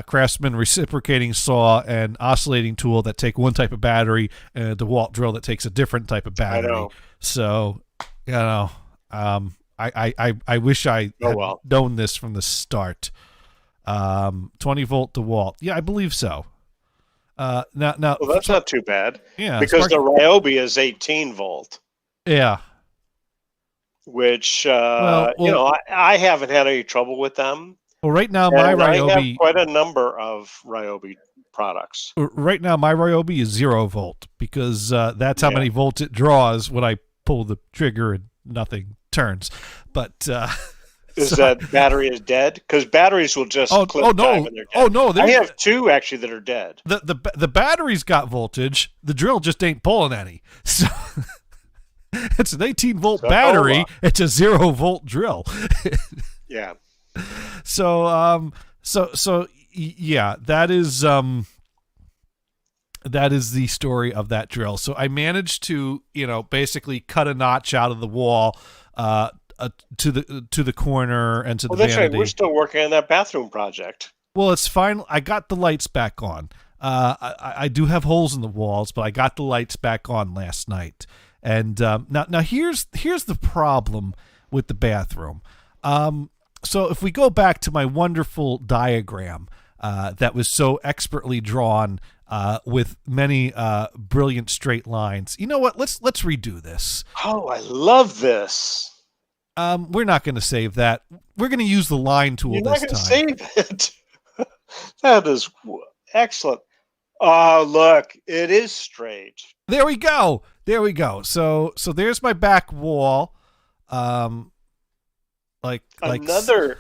Craftsman reciprocating saw and oscillating tool that take one type of battery, and a DeWalt drill that takes a different type of battery. I know. So I wish I had known this from the start. 20-volt DeWalt. Yeah, I believe so. Now, well, that's not too bad. Yeah, because the Ryobi is 18-volt. Yeah. Which I haven't had any trouble with them. Well, right now my Ryobi, I have quite a number of Ryobi products. Right now my Ryobi is 0-volt because that's how many volts it draws when I pull the trigger and nothing turns. But Is so- that battery is dead? Because batteries will just clip oh time no, when they're dead. oh no, I there's- have two actually that are dead. the battery's got voltage. The drill just ain't pulling any. So it's an 18-volt So, battery. oh, It's a 0-volt drill. Yeah. So yeah, that is the story of that drill. So I managed to, basically cut a notch out of the wall to the corner and to Well, the that's vanity. right. We're still working on that bathroom project. Well, it's fine. I got the lights back on. I do have holes in the walls, but I got the lights back on last night. And now here's the problem with the bathroom. So if we go back to my wonderful diagram that was so expertly drawn with many brilliant straight lines, you know what? Let's redo this. Oh, I love this. We're not going to save that. We're going to use the line tool You're not this going to time. save it. That is excellent. Oh, look, it is straight. There we go. So there's my back wall. Like Another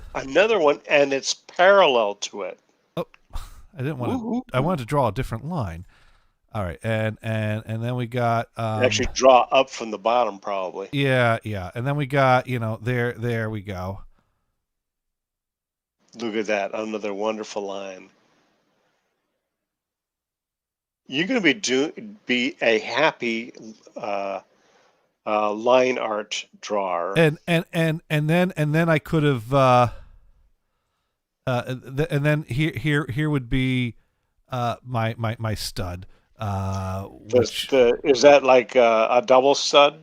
one, and it's parallel to it. I didn't want to. I wanted to draw a different line. All right, and then we got Actually, draw up from the bottom, probably. yeah, and then we got there we go. Look at that, another wonderful line. You're going to be a happy line art drawer. And then I could have and then here would be my stud. Which, Is that like a double stud?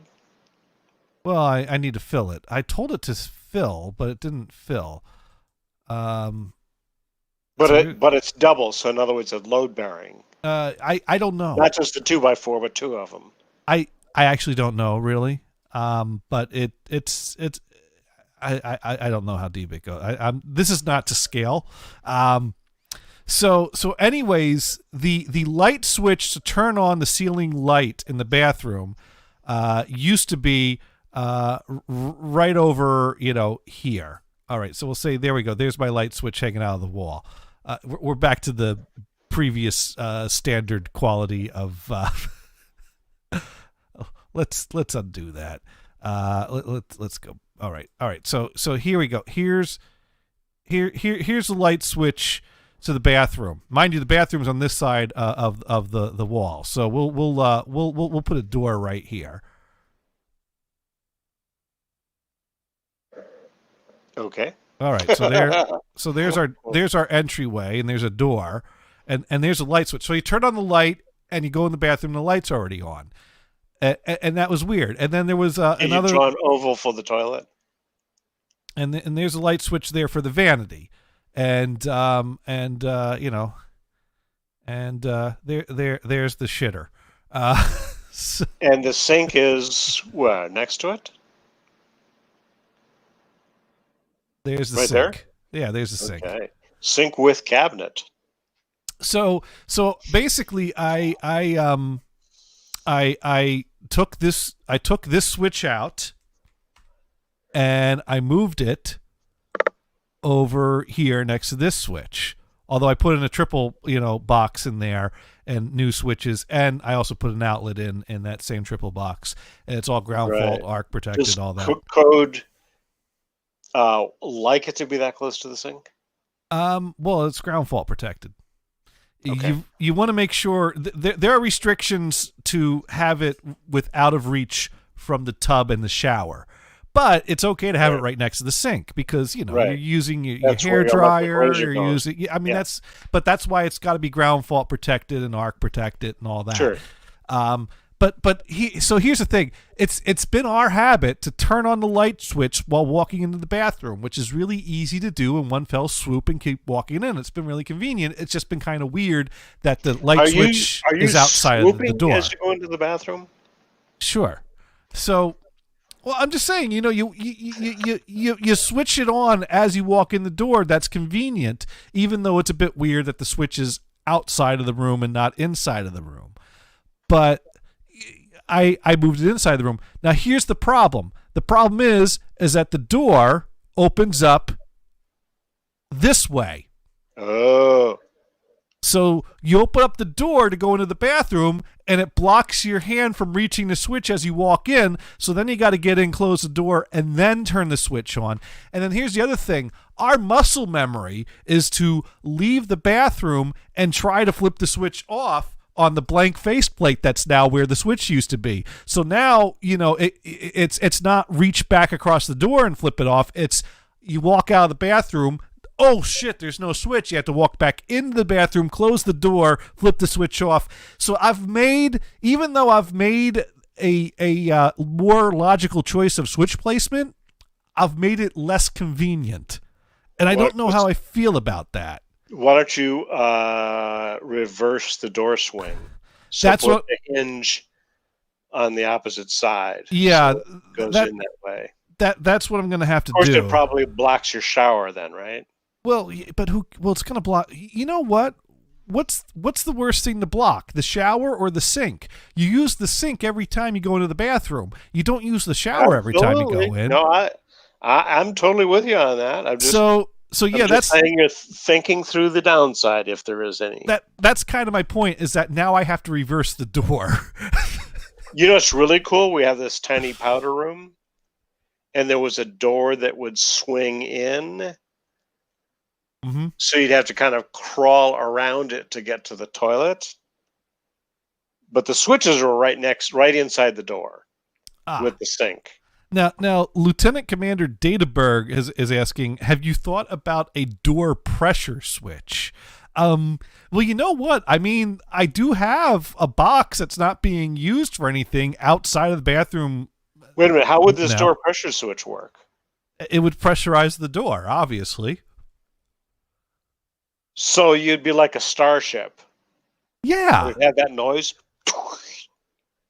well, I need to fill it. I told it to fill, but it didn't fill. But So it's double, so in other words, it's load bearing. I don't know. Not just a 2x4, but two of them. I actually don't know really. But it's I don't know how deep it goes. This is not to scale. So anyways, the light switch to turn on the ceiling light in the bathroom used to be right over here. All right, so we'll say there we go. There's my light switch hanging out of the wall. We're back to the previous standard quality of. Let's undo that. Let's go. All right. So here we go. Here's the light switch to the bathroom. Mind you, the bathroom's on this side of the wall. So we'll put a door right here. Okay. All right. So there's our entryway, and there's a door, and there's a light switch. So you turn on the light, and you go in the bathroom, and the light's already on. And that was weird. And then there was another. You draw an oval for the toilet. And there's a light switch there for the vanity, there's the shitter. And the sink is where next to it. There's the Right sink. Yeah, there's the sink. Okay. Sink with cabinet. So basically, I took this switch out, and I moved it over here next to this switch. Although I put in a triple box in there and new switches, and I also put an outlet in that same triple box, and it's all ground fault, arc protected, Does all that. Code like it to be that close to the sink? Well, it's ground fault protected. Okay. You want to make sure there are restrictions to have it out of reach from the tub and the shower, but it's okay to have it right next to the sink because you're using your hair dryer. You're using. I mean that's why it's got to be ground fault protected and arc protected and all that. Sure. So here's the thing. It's been our habit to turn on the light switch while walking into the bathroom, which is really easy to do in one fell swoop and keep walking in. It's been really convenient. It's just been kind of weird that the light switch is outside of the door. As you go into the bathroom? Sure. So, well, I'm just saying, you switch it on as you walk in the door. That's convenient, even though it's a bit weird that the switch is outside of the room and not inside of the room. But I moved it inside the room. Now here's the problem. The problem is is that the door opens up this way. Oh. So you open up the door to go into the bathroom, and it blocks your hand from reaching the switch as you walk in. So then you got to get in, close the door, and then turn the switch on. And then here's the other thing. Our muscle memory is to leave the bathroom and try to flip the switch off on the blank faceplate that's now where the switch used to be. So now, it's not reach back across the door and flip it off. It's you walk out of the bathroom. Oh shit, there's no switch. You have to walk back into the bathroom, close the door, flip the switch off. So even though I've made a more logical choice of switch placement, I've made it less convenient. And I don't know how I feel about that. Why don't you reverse the door swing? So That's put what the hinge on the opposite side. Yeah, so it goes in that way. That's what I'm going to have to do. Of course, it probably blocks your shower then, right? Well, but it's going to block. You know what? What's the worst thing to block? The shower or the sink? You use the sink every time you go into the bathroom. You don't use the shower every time you go in. No, I'm totally with you on that. I'm just so yeah, that's saying you're thinking through the downside if there is any. That's kind of my point, is that now I have to reverse the door. You know, it's really cool. We have this tiny powder room, and there was a door that would swing in. Mm-hmm. So you'd have to kind of crawl around it to get to the toilet. But the switches were right inside the door with the sink. Now, Lieutenant Commander Databerg is asking, have you thought about a door pressure switch? Well, you know what? I mean, I do have a box that's not being used for anything outside of the bathroom. Wait a minute. How would this door pressure switch work? It would pressurize the door, obviously. So you'd be like a starship. Yeah. It would have that noise.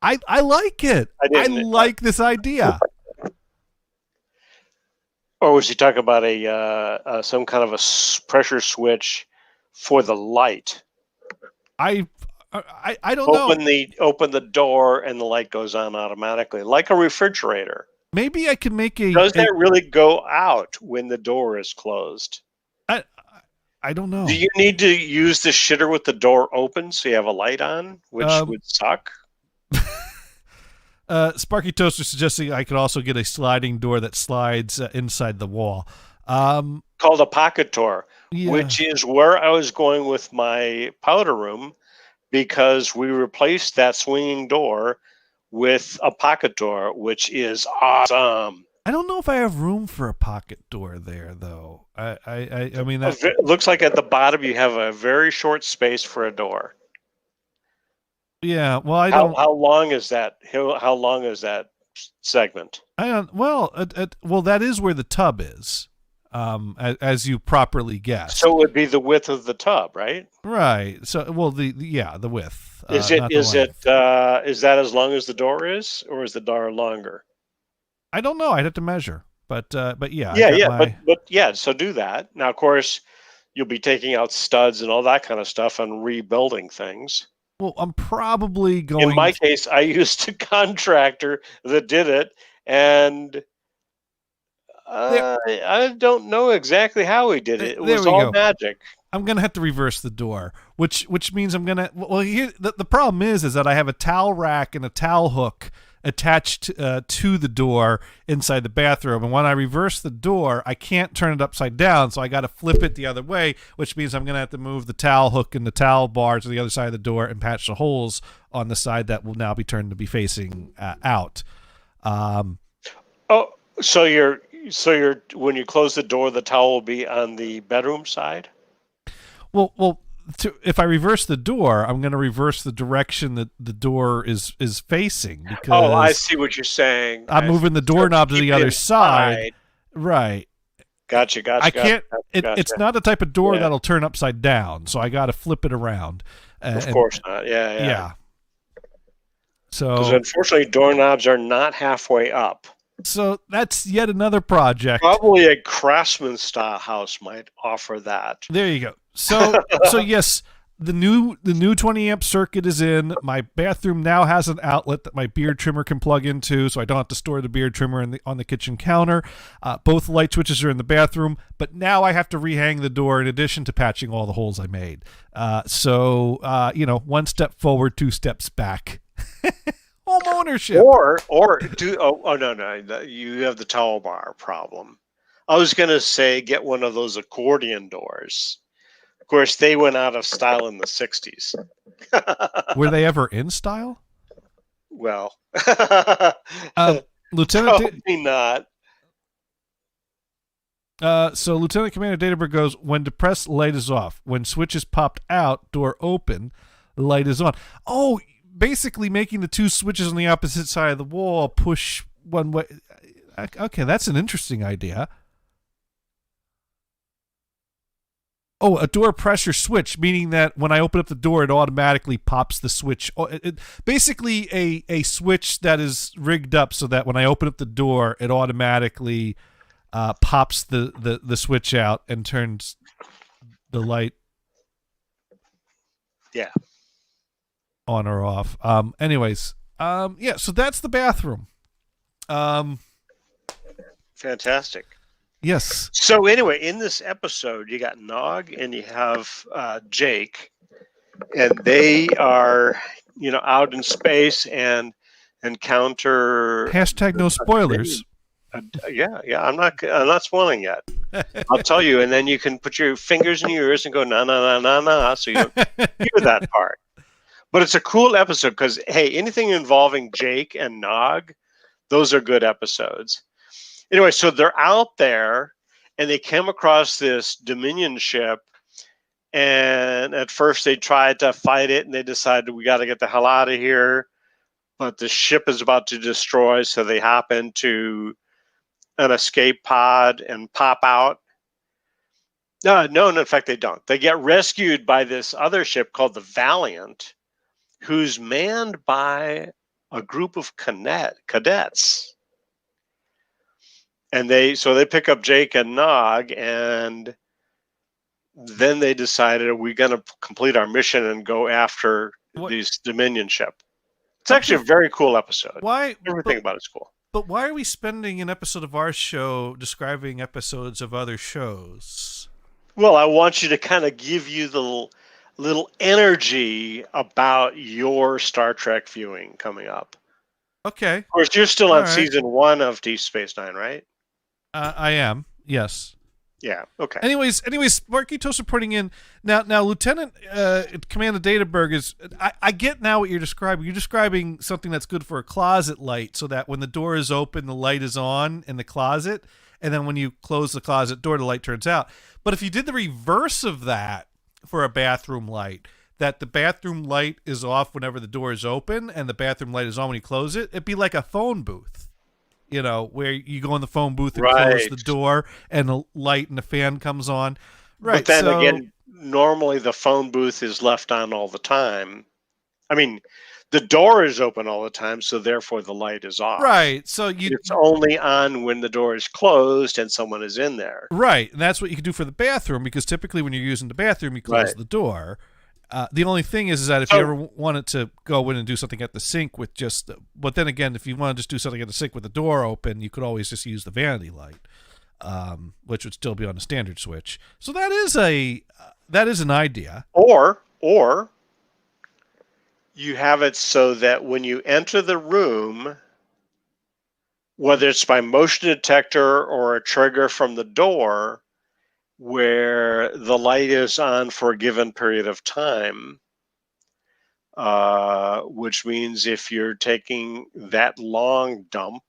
I like it. I like this idea. Or was he talking about some kind of a pressure switch for the light? I don't know. Open the door and the light goes on automatically, like a refrigerator. Maybe I could make Does that really go out when the door is closed? I don't know. Do you need to use the shitter with the door open so you have a light on, which would suck? Sparky Toaster suggesting I could also get a sliding door that slides inside the wall. Called a pocket door, yeah. Which is where I was going with my powder room, because we replaced that swinging door with a pocket door, which is awesome. I don't know if I have room for a pocket door there, though. I mean, it looks like at the bottom you have a very short space for a door. Yeah, well, I don't. How long is that? How long is that segment? I don't. Well, well, that is where the tub is, as you properly guessed. So it would be the width of the tub, right? Right. So, well, the width. Is that as long as the door is, or is the door longer? I don't know. I'd have to measure, but yeah. But yeah. So do that. Now, of course, you'll be taking out studs and all that kind of stuff and rebuilding things. Well, I'm probably going. In my case, I used a contractor that did it, and I don't know exactly how he did it. It was all magic. I'm gonna have to reverse the door, which means I'm gonna. Well, here the problem is that I have a towel rack and a towel hook attached to the door inside the bathroom, and when I reverse the door, I can't turn it upside down, so I got to flip it the other way, which means I'm going to have to move the towel hook and the towel bar to the other side of the door and patch the holes on the side that will now be turned to be facing out. So you're when you close the door, the towel will be on the bedroom side? Well. If I reverse the door, I'm going to reverse the direction that the door is facing. Because I see what you're saying. I'm moving the doorknob to the other side. Right. Gotcha. I can't. It's not the type of door that'll turn upside down, so I got to flip it around. Of course not. Yeah. So, because unfortunately, doorknobs are not halfway up. So that's yet another project. Probably a Craftsman style house might offer that. There you go. So yes, the new 20 amp circuit is in. My bathroom now has an outlet that my beard trimmer can plug into, so I don't have to store the beard trimmer on the kitchen counter. Both light switches are in the bathroom, but now I have to rehang the door in addition to patching all the holes I made. So one step forward, two steps back. Home ownership. Or do no, you have the towel bar problem. I was gonna say get one of those accordion doors. Of course, they went out of style in the 60s. Were they ever in style? Well, Lieutenant probably not. So Lieutenant Commander Databerg goes, when depressed, light is off. When switch is popped out, door open, light is on. Oh, basically making the two switches on the opposite side of the wall push one way. Okay, that's an interesting idea. Oh, a door pressure switch, meaning that when I open up the door, it automatically pops the switch. Basically, a switch that is rigged up so that when I open up the door, it automatically pops the switch out and turns the light on or off. So that's the bathroom. Fantastic. Yes. So anyway, in this episode, you got Nog and you have Jake, and they are, out in space and encounter #no spoilers. Yeah. I'm not spoiling yet. I'll tell you, and then you can put your fingers in your ears and go na na na na na, so you don't hear that part. But it's a cool episode because hey, anything involving Jake and Nog, those are good episodes. Anyway, so they're out there and they came across this Dominion ship, and at first they tried to fight it and they decided we got to get the hell out of here, but the ship is about to destroy, so they hop into an escape pod and pop out. No, in fact they don't. They get rescued by this other ship called the Valiant, who's manned by a group of cadets. And they pick up Jake and Nog, and then they decided we're going to complete our mission and go after this Dominion ship. It's actually a very cool episode. Everything about it's cool. But why are we spending an episode of our show describing episodes of other shows? Well, I want you to kind of give you the little energy about your Star Trek viewing coming up. Okay. Of course, you're still on season 1 of Deep Space Nine, right? I am. Yes. Yeah. Okay. Anyways, Marquitos are putting in now. Lieutenant Commander Databerg is. I get now what you're describing. You're describing something that's good for a closet light, so that when the door is open, the light is on in the closet, and then when you close the closet door, the light turns out. But if you did the reverse of that for a bathroom light, that the bathroom light is off whenever the door is open, and the bathroom light is on when you close it, it'd be like a phone booth. Where you go in the phone booth and close the door and the light and the fan comes on. Right. But then again, normally the phone booth is left on all the time. I mean, the door is open all the time, so therefore the light is off. Right. So it's only on when the door is closed and someone is in there. Right. And that's what you can do for the bathroom, because typically when you're using the bathroom, you close the door. The only thing is that if you ever wanted to go in and do something at the sink but then again, if you want to just do something at the sink with the door open, you could always just use the vanity light, which would still be on the standard switch. So that is an idea. Or you have it so that when you enter the room, whether it's by motion detector or a trigger from the door, where the light is on for a given period of time, which means if you're taking that long dump,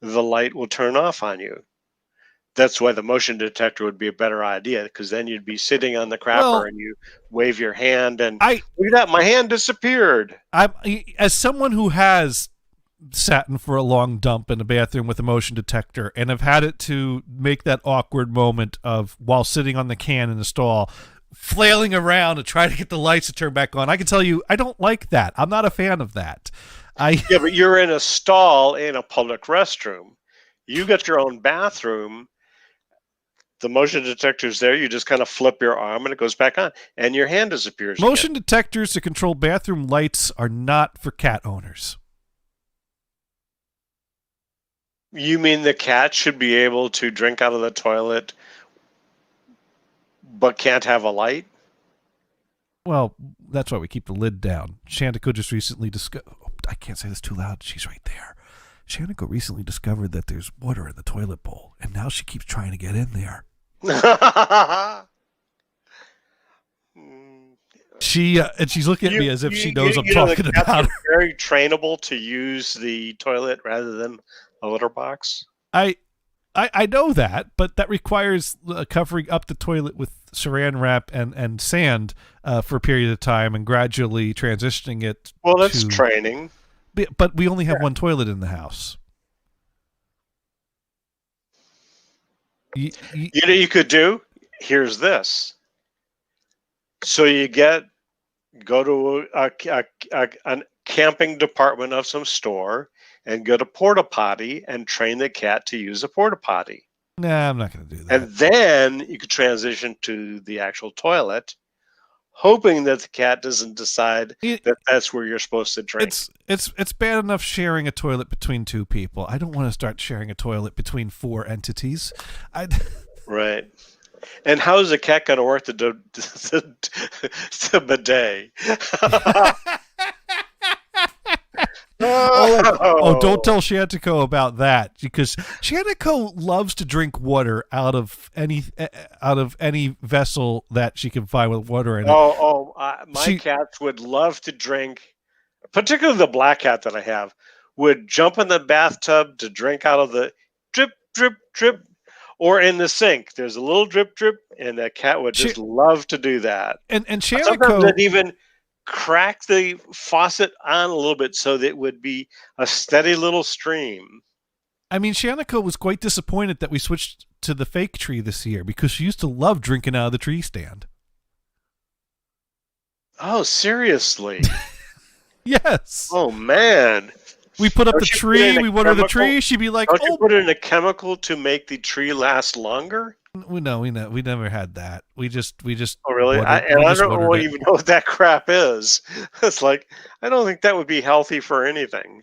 the light will turn off on you. That's why the motion detector would be a better idea, because then you'd be sitting on the crapper and you wave your hand and look at that, my hand disappeared. As someone who has sat in for a long dump in a bathroom with a motion detector and have had it to make that awkward moment of, while sitting on the can in the stall, flailing around to try to get the lights to turn back on, I can tell you I don't like that. I'm not a fan of that. Yeah, but you're in a stall in a public restroom. You got your own bathroom. The motion detector's there. You just kind of flip your arm and it goes back on, and your hand disappears. Motion again. detectors to control bathroom lights are not for cat owners. You mean the cat should be able to drink out of the toilet, but can't have a light? Well, that's why we keep the lid down. Shantico just recently discovered. Oh, I can't say this too loud. She's right there. Shantico recently discovered that there's water in the toilet bowl, and now she keeps trying to get in there. And she's looking at me as if she knows I'm talking the cats about are her. very trainable to use the toilet rather than a litter box. I know that, but that requires covering up the toilet with saran wrap and sand for a period of time and gradually transitioning it. Well, that's training. But we only have one toilet in the house. You know, you could do. Here's this. So you go to a camping department of some store and get a porta potty and train the cat to use a porta potty. Nah, I'm not going to do that. And then you could transition to the actual toilet, hoping that the cat doesn't decide that that's where you're supposed to drink. It's bad enough sharing a toilet between two people. I don't want to start sharing a toilet between 4 entities. Right. And how is a cat going to work the bidet? Oh, don't tell Shantico about that, because Shantico loves to drink water out of any vessel that she can find with water in it. My cats would love to drink, particularly the black cat that I have, would jump in the bathtub to drink out of the drip, drip, drip, or in the sink. There's a little drip, drip, and the cat would just love to do that. And Shantico, sometimes I'd even crack the faucet on a little bit so that it would be a steady little stream. I mean, Shantico was quite disappointed that we switched to the fake tree this year because she used to love drinking out of the tree stand. Oh, seriously? Yes. Oh, man. We put up the tree, we water the tree, she'd be like, don't you put in a chemical to make the tree last longer? We never had that. We just. Oh, really? I don't even know what that crap is. It's like, I don't think that would be healthy for anything.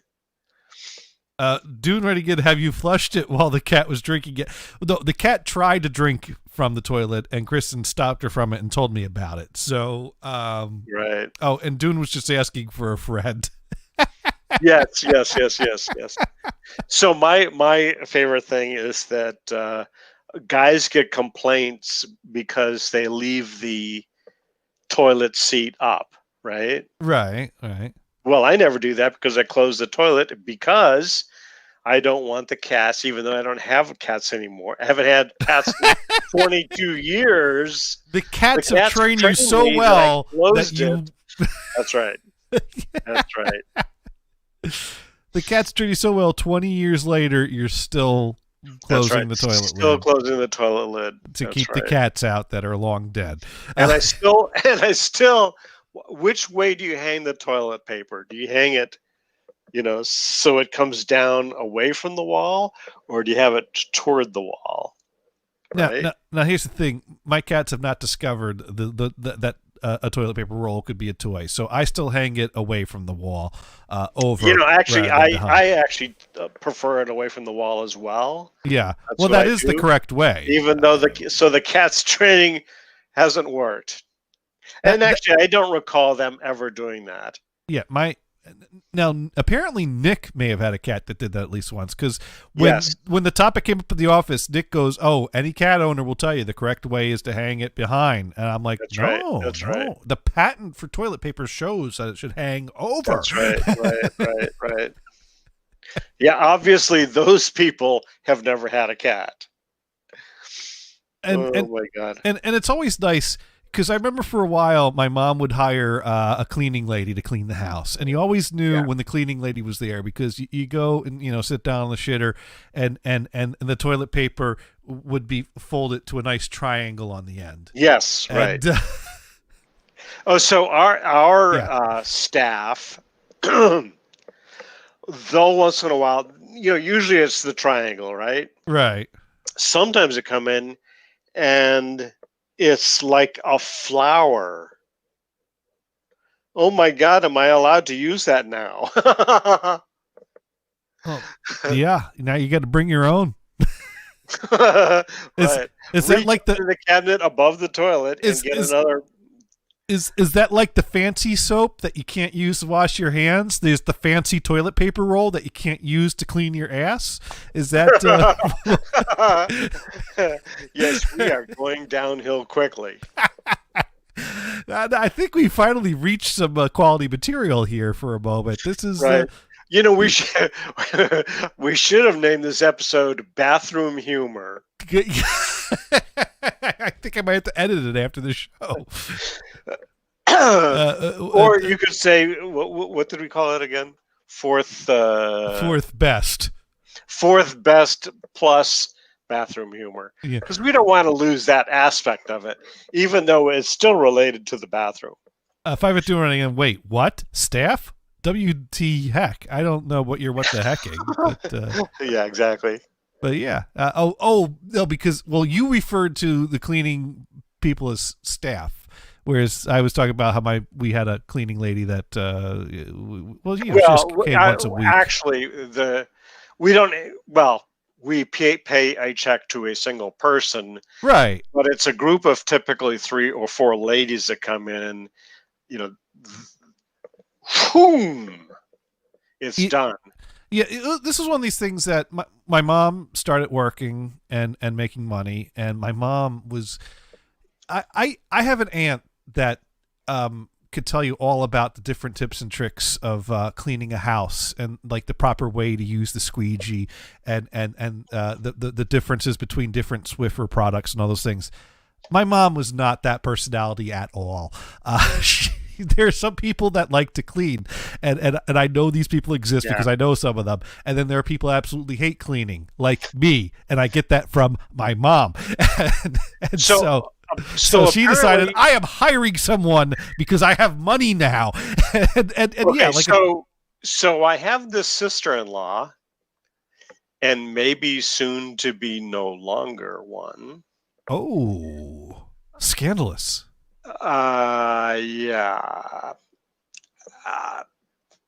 Dune Ready Good, have you flushed it while the cat was drinking it? No, the cat tried to drink from the toilet, and Kristen stopped her from it and told me about it. So, right. Oh, and Dune was just asking for a friend. Yes. So my favorite thing is that guys get complaints because they leave the toilet seat up, right? Right. Well, I never do that because I close the toilet because I don't want the cats, even though I don't have cats anymore. I haven't had cats in 22 years. The cats have trained you so well that you... That's right. That's right. The cats trained you so well, 20 years later, you're still closing the toilet lid. Still closing the toilet lid. To keep the cats out that are long dead. And I still, which way do you hang the toilet paper? Do you hang it, so it comes down away from the wall, or do you have it toward the wall? Right? Now, here's the thing. My cats have not discovered that a toilet paper roll could be a toy, so I still hang it away from the wall. Over. I actually prefer it away from the wall as well. Yeah. Well, that is the correct way. Even though the cat's training hasn't worked, and actually, I don't recall them ever doing that. Yeah, Now, apparently Nick may have had a cat that did that at least once, because when the topic came up at the office, Nick goes, "Oh, any cat owner will tell you the correct way is to hang it behind." And I'm like, That's right. The patent for toilet paper shows that it should hang over. That's right. Yeah, obviously those people have never had a cat. Oh my God. And it's always nice, because I remember for a while my mom would hire a cleaning lady to clean the house, and you always knew when the cleaning lady was there, because you go and sit down on the shitter, and the toilet paper would be folded to a nice triangle on the end. Yes, right. So our staff, though once in a while, usually it's the triangle, right? Right. Sometimes they come in and it's like a flower. Oh my God, am I allowed to use that now? Oh, yeah. Now you got to bring your own. Is Right. is that Reach like under the cabinet above the toilet and is get is another. is that like the fancy soap that you can't use to wash your hands? There's the fancy toilet paper roll that you can't use to clean your ass. Is that? Yes, we are going downhill quickly. I think we finally reached some quality material here for a moment. This is Right. We should we should have named this episode "Bathroom Humor." I think I might have to edit it after the show. Or you could say, what did we call it again? Fourth best. Fourth best plus bathroom humor. Yeah. Because we don't want to lose that aspect of it, even though it's still related to the bathroom. If I were doing it again, wait, what? Staff? WT heck? I don't know what the hecking. But, Yeah, exactly. But yeah. No, because you referred to the cleaning people as staff, whereas I was talking about how we had a cleaning lady that she just came once a week. Actually, we don't. Well, we pay a check to a single person, right? But it's a group of typically 3 or 4 ladies that come in. Boom, it's done. Yeah, this is one of these things that my mom started working and making money, and my mom was. I have an aunt that could tell you all about the different tips and tricks of cleaning a house and like the proper way to use the squeegee and the differences between different Swiffer products and all those things. My mom was not that personality at all. There are some people that like to clean, and I know these people exist because I know some of them. And then there are people that absolutely hate cleaning, like me, and I get that from my mom. and so she decided I am hiring someone because I have money now. So I have this sister-in-law, and maybe soon to be no longer one. Oh, scandalous. Yeah.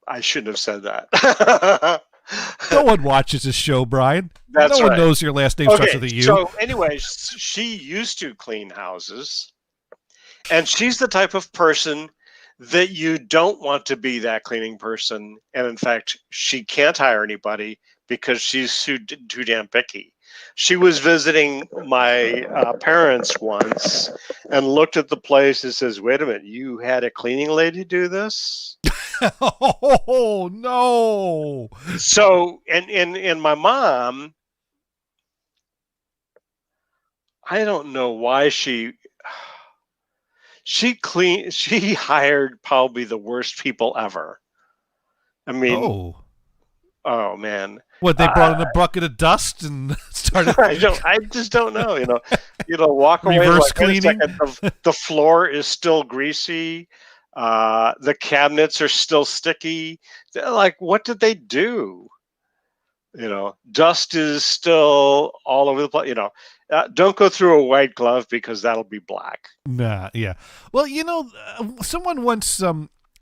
I shouldn't have said that. No one watches this show, Brian. That's no one knows your last name starts with a U. So anyway, she used to clean houses, and she's the type of person that you don't want to be that cleaning person. And in fact, she can't hire anybody because she's too damn picky. She was visiting my parents once and looked at the place and says, "Wait a minute, you had a cleaning lady do this?" Oh no! So, and my mom, I don't know why she hired probably the worst people ever. I mean, oh man. What, they brought in a bucket of dust and started? I just don't know. Walk away. Reverse cleaning. The floor is still greasy. The cabinets are still sticky. They're like, what did they do? Dust is still all over the place. Don't go through a white glove because that'll be black. Nah, yeah. Well, someone once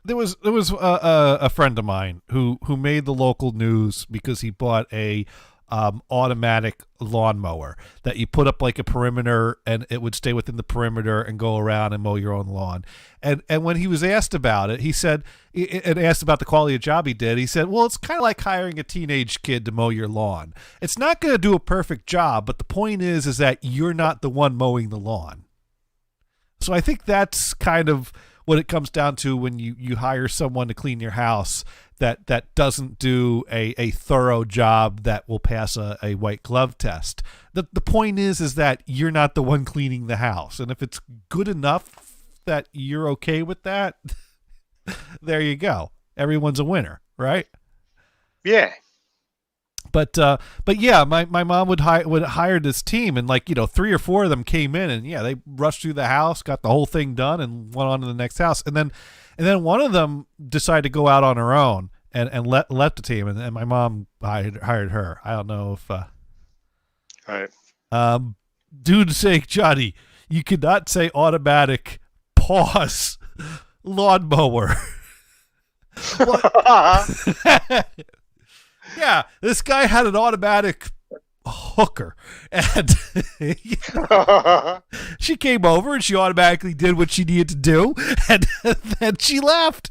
there was a friend of mine who made the local news because he bought a automatic lawnmower that you put up like a perimeter and it would stay within the perimeter and go around and mow your own lawn. And when he was asked about it, he said, and asked about the quality of job he did, he said, well, it's kind of like hiring a teenage kid to mow your lawn. It's not going to do a perfect job, but the point is that you're not the one mowing the lawn. So I think that's kind of what it comes down to when you hire someone to clean your house that doesn't do a thorough job that will pass a white glove test. The point is that you're not the one cleaning the house. And if it's good enough that you're okay with that, there you go. Everyone's a winner, right? Yeah. But yeah, my mom would hire this team, and 3 or 4 of them came in, and yeah, they rushed through the house, got the whole thing done, and went on to the next house. And then one of them decided to go out on her own and left the team, and my mom hired her. I don't know if right. Dude saying, Johnny, you cannot say automatic pause lawnmower. Yeah, this guy had an automatic hooker, and she came over and she automatically did what she needed to do, and then she left.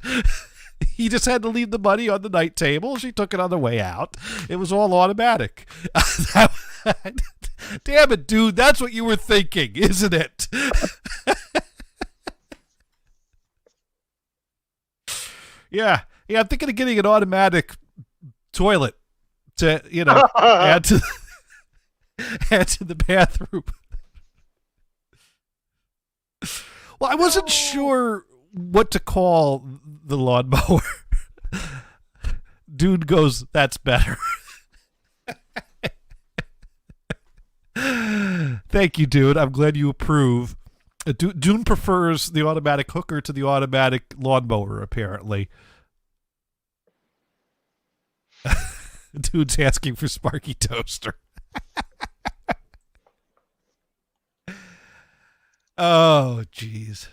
He just had to leave the money on the night table. She took it on the way out. It was all automatic. Damn it, dude. That's what you were thinking, isn't it? Yeah. I'm thinking of getting an automatic toilet to, add to the bathroom. Well, I wasn't sure what to call the lawnmower. Dude goes, that's better. Thank you, dude. I'm glad you approve. Dune prefers the automatic hooker to the automatic lawnmower, apparently. Dude's asking for Sparky Toaster. Oh, jeez.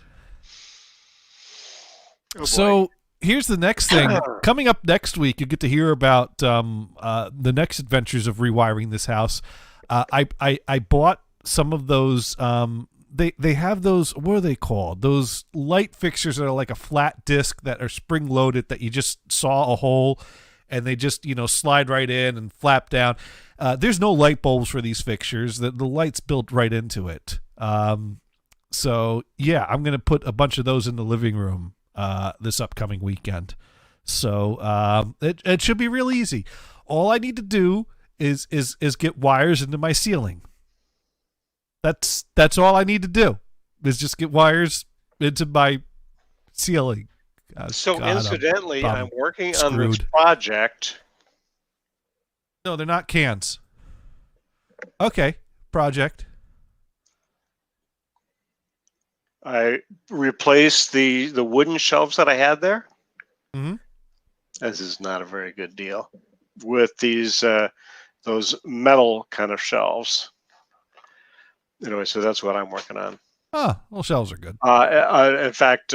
Oh, so here's the next thing. Coming up next week, you get to hear about the next adventures of rewiring this house. I bought some of those. They have those. What are they called? Those light fixtures that are like a flat disc that are spring loaded that you just saw a hole and they just slide right in and flap down. There's no light bulbs for these fixtures. The light's built right into it. So yeah, I'm gonna put a bunch of those in the living room this upcoming weekend. So it should be real easy. All I need to do is get wires into my ceiling. That's all I need to do is just get wires into my ceiling. So God, incidentally, I'm working on this screwed. project. No, they're not cans. Okay, project. I replaced the wooden shelves that I had there. Mm-hmm. This is not a very good deal with these those metal kind of shelves. Anyway, so that's what I'm working on. Oh, well, shelves are good. In fact,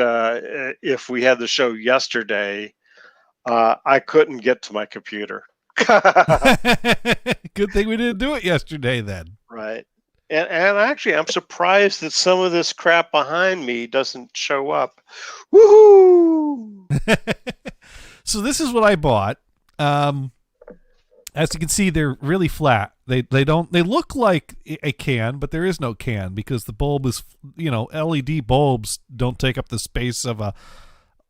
if we had the show yesterday, I couldn't get to my computer. Good thing we didn't do it yesterday then. Right. And actually, I'm surprised that some of this crap behind me doesn't show up. Woohoo! So this is what I bought. As you can see, they're really flat. They look like a can, but there is no can because the bulb is, LED bulbs don't take up the space of a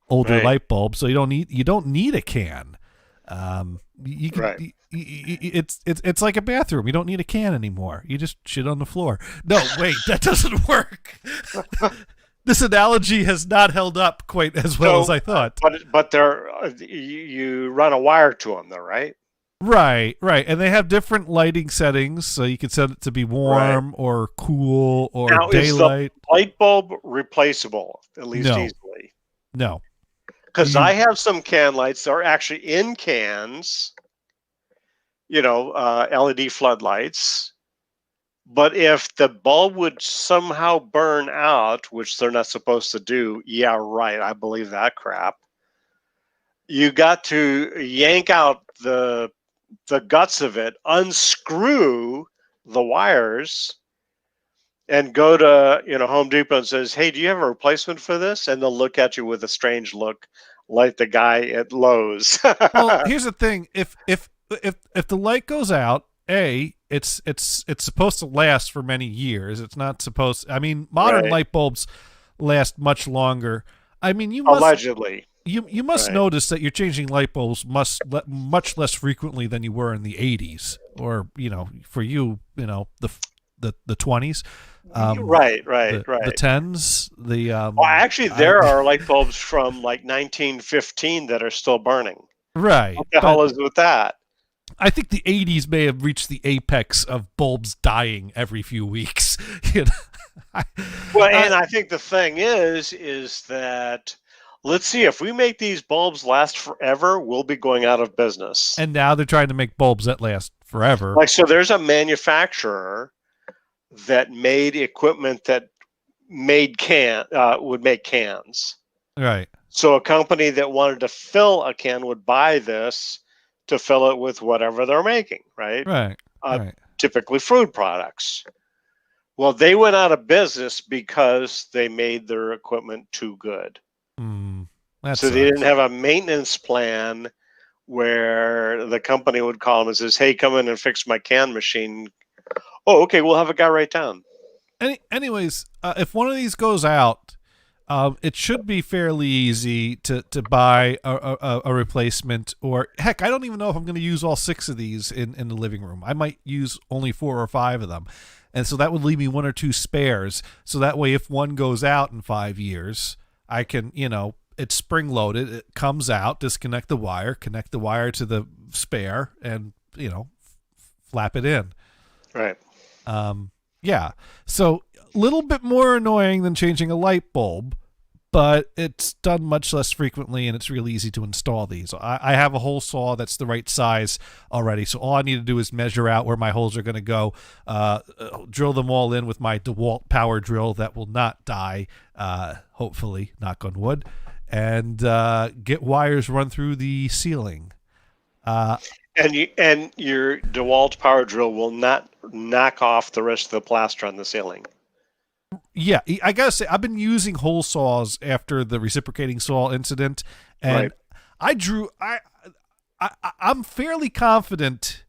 older light bulb, so you don't need a can. You can, right. It's like a bathroom. You don't need a can anymore. You just shit on the floor. No, wait, that doesn't work. This analogy has not held up quite as well as I thought. But they're you run a wire to them, though, right? Right, and they have different lighting settings, so you can set it to be warm or cool or now, daylight. Is the light bulb replaceable, at least easily? No. Because I have some can lights that are actually in cans, LED floodlights. But if the bulb would somehow burn out, which they're not supposed to do, yeah, right, I believe that crap. You got to yank out the guts of it, unscrew the wires, and go to Home Depot and says, "Hey, do you have a replacement for this?" And they'll look at you with a strange look, like the guy at Lowe's. Well, here's the thing: if the light goes out, it's supposed to last for many years. It's not supposed. I mean, modern light bulbs last much longer. I mean, you must allegedly. You must notice that you're changing light bulbs much less frequently than you were in the 80s, or for you, the 20s. Right. The 10s. Well, actually, there are light bulbs from like 1915 that are still burning. Right. What the hell is with that? I think the 80s may have reached the apex of bulbs dying every few weeks. Well, and I think the thing is that, let's see, if we make these bulbs last forever, we'll be going out of business. And now they're trying to make bulbs that last forever. So there's a manufacturer that made equipment that would make cans. Right. So a company that wanted to fill a can would buy this to fill it with whatever they're making, right? Right. Right. Typically food products. Well, they went out of business because they made their equipment too good. So they didn't have a maintenance plan where the company would call them and says, "Hey, come in and fix my can machine." Oh, okay, we'll have a guy right down. Anyways, if one of these goes out, it should be fairly easy to buy a replacement. Or heck, I don't even know if I'm going to use all 6 of these in the living room. I might use only 4 or 5 of them. And so that would leave me 1 or 2 spares. So that way, if one goes out in 5 years, I can, it's spring loaded. It comes out, disconnect the wire, connect the wire to the spare, and, flap it in. Right. Yeah. So a little bit more annoying than changing a light bulb, but it's done much less frequently, and it's really easy to install these. I have a hole saw that's the right size already, so all I need to do is measure out where my holes are going to go, drill them all in with my DeWalt power drill that will not die, hopefully, knock on wood, and get wires run through the ceiling. And your DeWalt power drill will not knock off the rest of the plaster on the ceiling. Yeah, I gotta say, I've been using hole saws after the reciprocating saw incident, and right. I'm fairly confident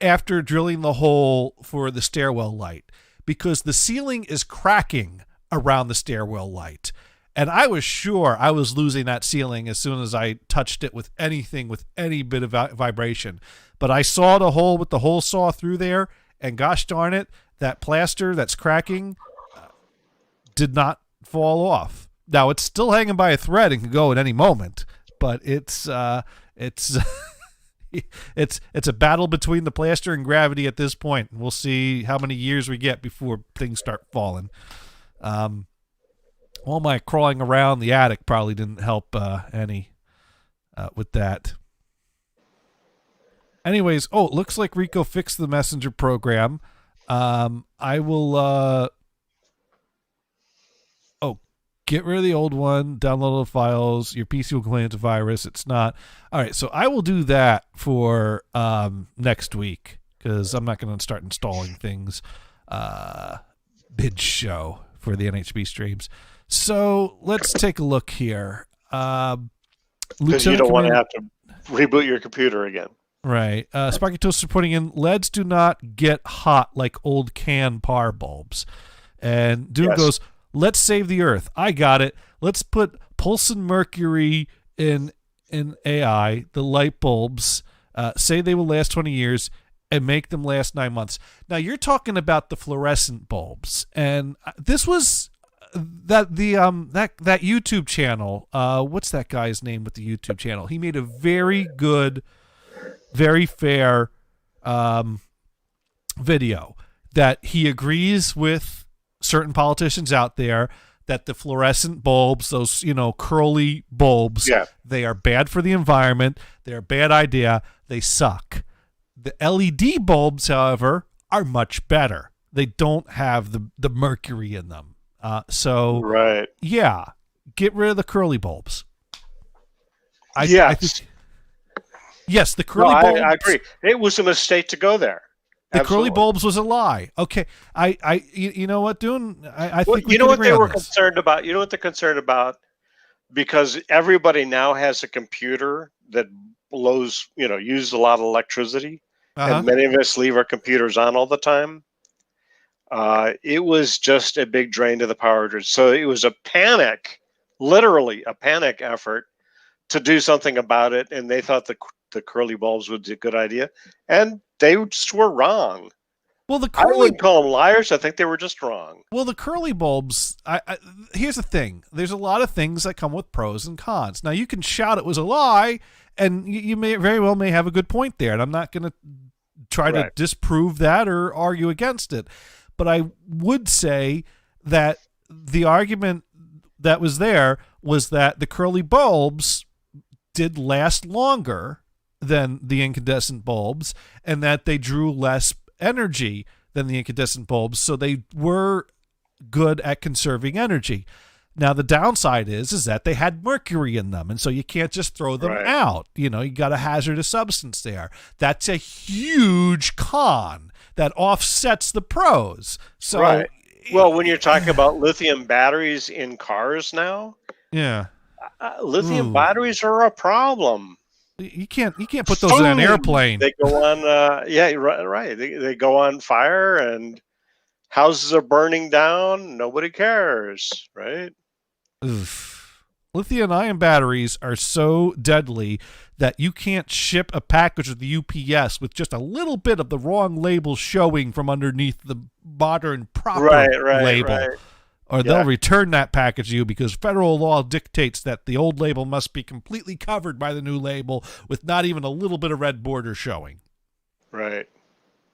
after drilling the hole for the stairwell light, because the ceiling is cracking around the stairwell light. And I was sure I was losing that ceiling as soon as I touched it with anything with any bit of vibration. But I saw the hole with the hole saw through there, and gosh darn it, that plaster that's cracking did not fall off. Now, it's still hanging by a thread and can go at any moment, but it's it's a battle between the plaster and gravity at this point. We'll see how many years we get before things start falling. All my crawling around the attic probably didn't help any with that. Anyways, it looks like Rico fixed the messenger program. I will get rid of the old one, download the files. Your PC will complain it's a virus. It's not. All right, so I will do that for next week, because I'm not going to start installing things mid-show for the NHB streams. So let's take a look here. Because you don't want to have to reboot your computer again. Right. Sparky Toast is putting in, LEDs do not get hot like old can par bulbs. And Doom goes, let's save the Earth. I got it. Let's put Pulse and Mercury in AI, the light bulbs, say they will last 20 years, and make them last 9 months. Now, you're talking about the fluorescent bulbs. And this was that YouTube channel. What's that guy's name with the YouTube channel? He made a very good, very fair video that he agrees with certain politicians out there that the fluorescent bulbs, those curly bulbs, they are bad for the environment. They're a bad idea. They suck. The LED bulbs, however, are much better. They don't have the mercury in them. Right. Yeah, get rid of the curly bulbs. Yes, the curly bulbs. I agree. It was a mistake to go there. The curly bulbs was a lie. Okay, you know what, Dune? I think we you know can what agree they on were this. concerned about. You know what they're concerned about, because everybody now has a computer that uses a lot of electricity, and many of us leave our computers on all the time. It was just a big drain to the power grid. So it was a panic, literally a panic effort to do something about it, and they thought the curly bulbs was a good idea, and they just were wrong. Well, I wouldn't call them liars. I think they were just wrong. Well, the curly bulbs, here's the thing. There's a lot of things that come with pros and cons. Now, you can shout it was a lie, and you may very well have a good point there, and I'm not going to try to disprove that or argue against it. But I would say that the argument that was there was that the curly bulbs did last longer than the incandescent bulbs, and that they drew less energy than the incandescent bulbs, so they were good at conserving energy. Now the downside is that they had mercury in them, and so you can't just throw them Right. out. You got a hazardous substance there. That's a huge con that offsets the pros. So Right. Well, when you're talking about lithium batteries in cars now, yeah, lithium Ooh. batteries are a problem. you can't put those in an Boom! airplane. They go on, yeah, right. They go on fire, and houses are burning down. Nobody cares, right? Oof. Lithium-ion batteries are so deadly that you can't ship a package with the UPS with just a little bit of the wrong label showing from underneath the modern proper label. Right. Or they'll return that package to you because federal law dictates that the old label must be completely covered by the new label with not even a little bit of red border showing. Right.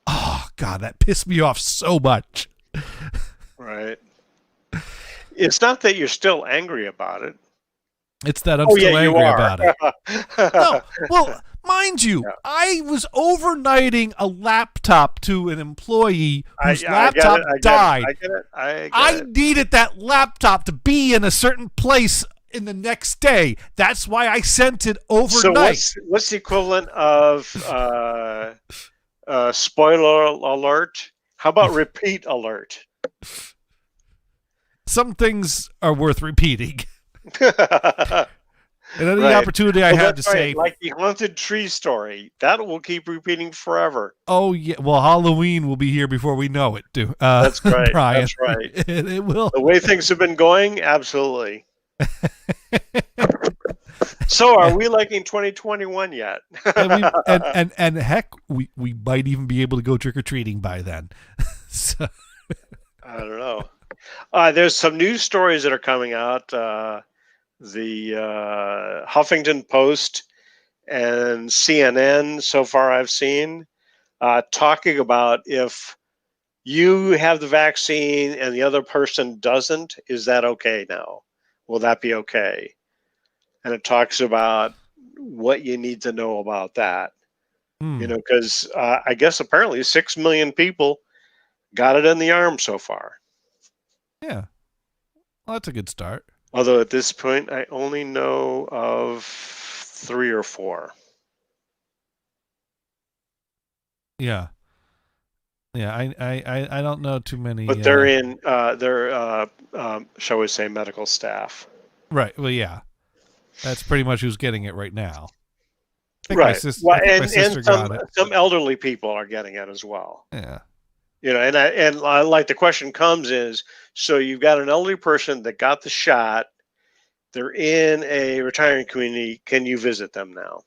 Oh, God, that pissed me off so much. Right. It's not that you're still angry about it. It's that I'm still angry about it. No, No, well, mind you, I was overnighting a laptop to an employee whose laptop died. I get it. I needed that laptop to be in a certain place in the next day. That's why I sent it overnight. So what's the equivalent of spoiler alert? How about repeat alert? Some things are worth repeating. And any opportunity I had to say, like the haunted tree story, that will keep repeating forever. Oh yeah, well, Halloween will be here before we know it, too. That's right. Brian. That's right. It will. The way things have been going, absolutely. So, are we liking 2021 yet? and heck, we might even be able to go trick or treating by then. So. I don't know. There's some news stories that are coming out. The Huffington Post and CNN, so far I've seen, talking about if you have the vaccine and the other person doesn't, is that okay now? Will that be okay? And it talks about what you need to know about that. Because I guess apparently 6 million people got it in the arm so far. Yeah. Well, that's a good start. Although at this point, I only know of 3 or 4. Yeah. Yeah, I don't know too many. But they're shall we say, medical staff. Right. Well, yeah. That's pretty much who's getting it right now. Right. My sister got it. Some elderly people are getting it as well. Yeah. And I like the question comes is, so you've got an elderly person that got the shot, they're in a retirement community, can you visit them now?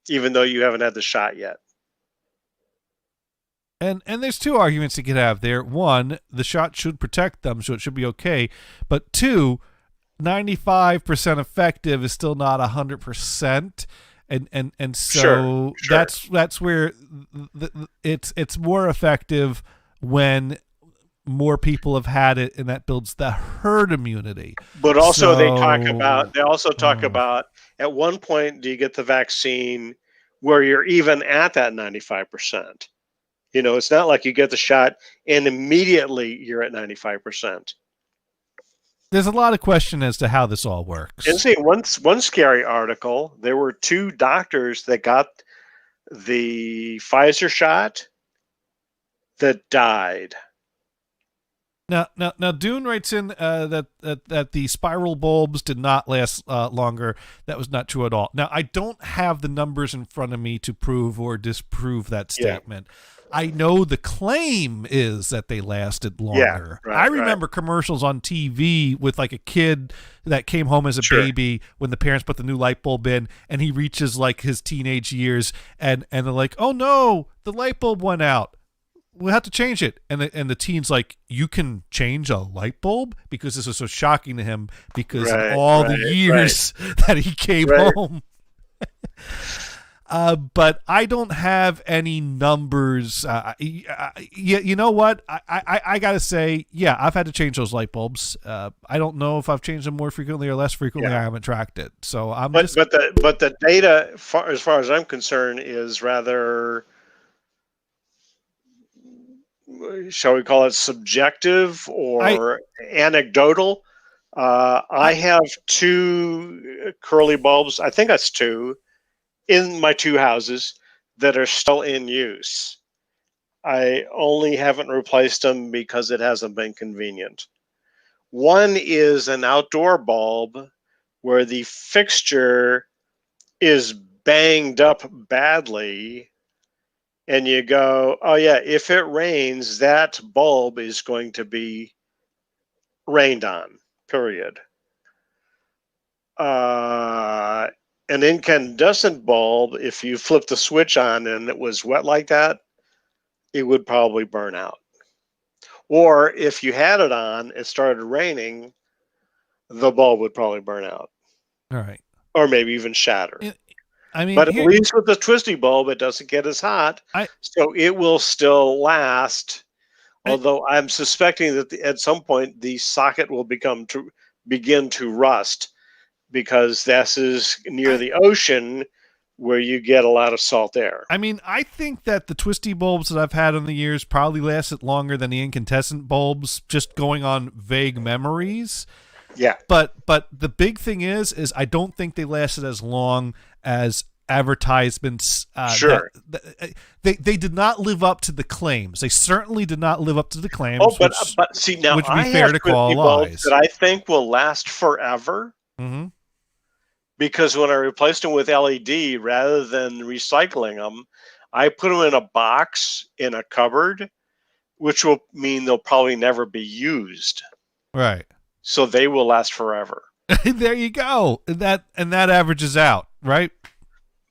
Even though you haven't had the shot yet. And there's two arguments you could have there. One, the shot should protect them, so it should be okay. But two, 95% effective is still not 100%. And so sure. that's where it's more effective when more people have had it, and that builds the herd immunity. But also they also talk about at one point, do you get the vaccine where you're even at that 95%? It's not like you get the shot and immediately you're at 95%. There's a lot of question as to how this all works. And see, one scary article, there were 2 doctors that got the Pfizer shot that died. Now, Dune writes in that the spiral bulbs did not last longer. That was not true at all. Now, I don't have the numbers in front of me to prove or disprove that statement. Yeah. I know the claim is that they lasted longer. Yeah, I remember commercials on TV with like a kid that came home as a baby when the parents put the new light bulb in, and he reaches like his teenage years, and they're like, "Oh no, the light bulb went out. We'll have to change it." And the teen's like, "You can change a light bulb?" Because this was so shocking to him because of all the years that he came home. But I don't have any numbers. You know what? I got to say, yeah, I've had to change those light bulbs. I don't know if I've changed them more frequently or less frequently. I haven't tracked it. So but the data, as far as I'm concerned, is rather shall we call it subjective or anecdotal. I have two curly bulbs. I think that's two in my two houses that are still in use. I only haven't replaced them because it hasn't been convenient. One is an outdoor bulb where the fixture is banged up badly, and you go, oh yeah, if it rains, that bulb is going to be rained on, period. An incandescent bulb, if you flipped the switch on and it was wet like that, it would probably burn out. Or if you had it on, it started raining, the bulb would probably burn out. All right. Or maybe even shatter. I mean, but at least with the twisty bulb, it doesn't get as hot. So it will still last. Although I'm suspecting that at some point the socket will begin to rust, because this is near the ocean where you get a lot of salt air. I mean, I think that the twisty bulbs that I've had in the years probably lasted longer than the incandescent bulbs, just going on vague memories. Yeah. But the big thing is I don't think they lasted as long as advertisements. Sure. They did not live up to the claims. They certainly did not live up to the claims. Oh, but see, now which would I be fair have to call lies. that I think will last forever. Mm-hmm. Because when I replaced them with LED, rather than recycling them, I put them in a box in a cupboard, which will mean they'll probably never be used. Right. So they will last forever. There you go. And that averages out, right?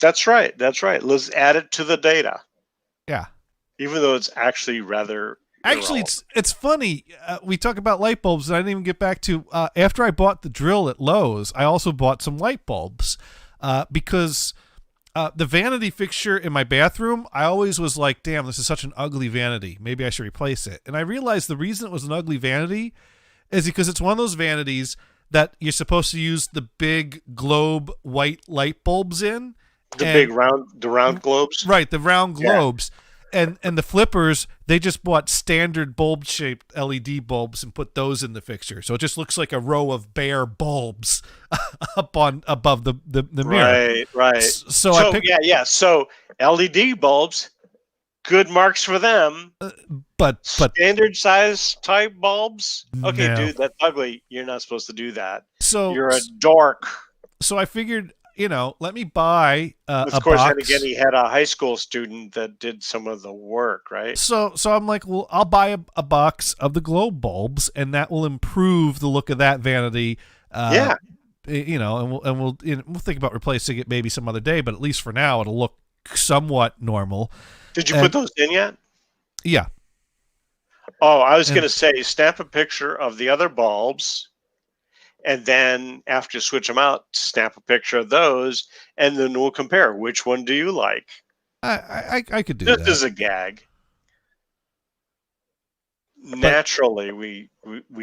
That's right. That's right. Let's add it to the data. Yeah. Even though it's actually rather irrelevant. It's funny. We talk about light bulbs, and I didn't even get back to after I bought the drill at Lowe's, I also bought some light bulbs because the vanity fixture in my bathroom, I always was like, damn, this is such an ugly vanity. Maybe I should replace it. And I realized the reason it was an ugly vanity is because it's one of those vanities that you're supposed to use the big globe white light bulbs in. The round globes? Right, the round globes. Yeah. And the flippers, they just bought standard bulb-shaped LED bulbs and put those in the fixture. So it just looks like a row of bare bulbs above the mirror. Right. So So LED bulbs, good marks for them. But standard size type bulbs? Okay, no. dude, that's ugly. You're not supposed to do that. So you're a dork. So I figured, let me buy a box. Of course, and again, he had a high school student that did some of the work, right? So I'm like, well, I'll buy a box of the globe bulbs, and that will improve the look of that vanity. And we'll think about replacing it maybe some other day, but at least for now, it'll look somewhat normal. Did you put those in yet? Yeah. Oh, I was going to say, snap a picture of the other bulbs, and then after you switch them out, snap a picture of those, and then we'll compare. Which one do you like? I could do that. Just as a gag. Naturally, we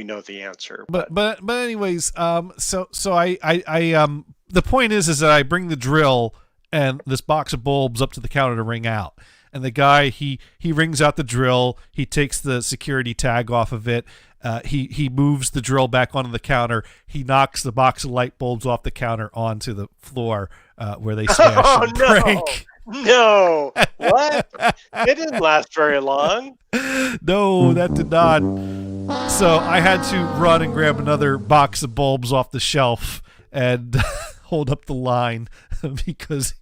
know the answer. But anyways, so I the point is that I bring the drill and this box of bulbs up to the counter to ring out. And the guy, he rings out the drill. He takes the security tag off of it. He moves the drill back onto the counter. He knocks the box of light bulbs off the counter onto the floor where they smash and break. No. What? It didn't last very long. No, that did not. So I had to run and grab another box of bulbs off the shelf and hold up the line because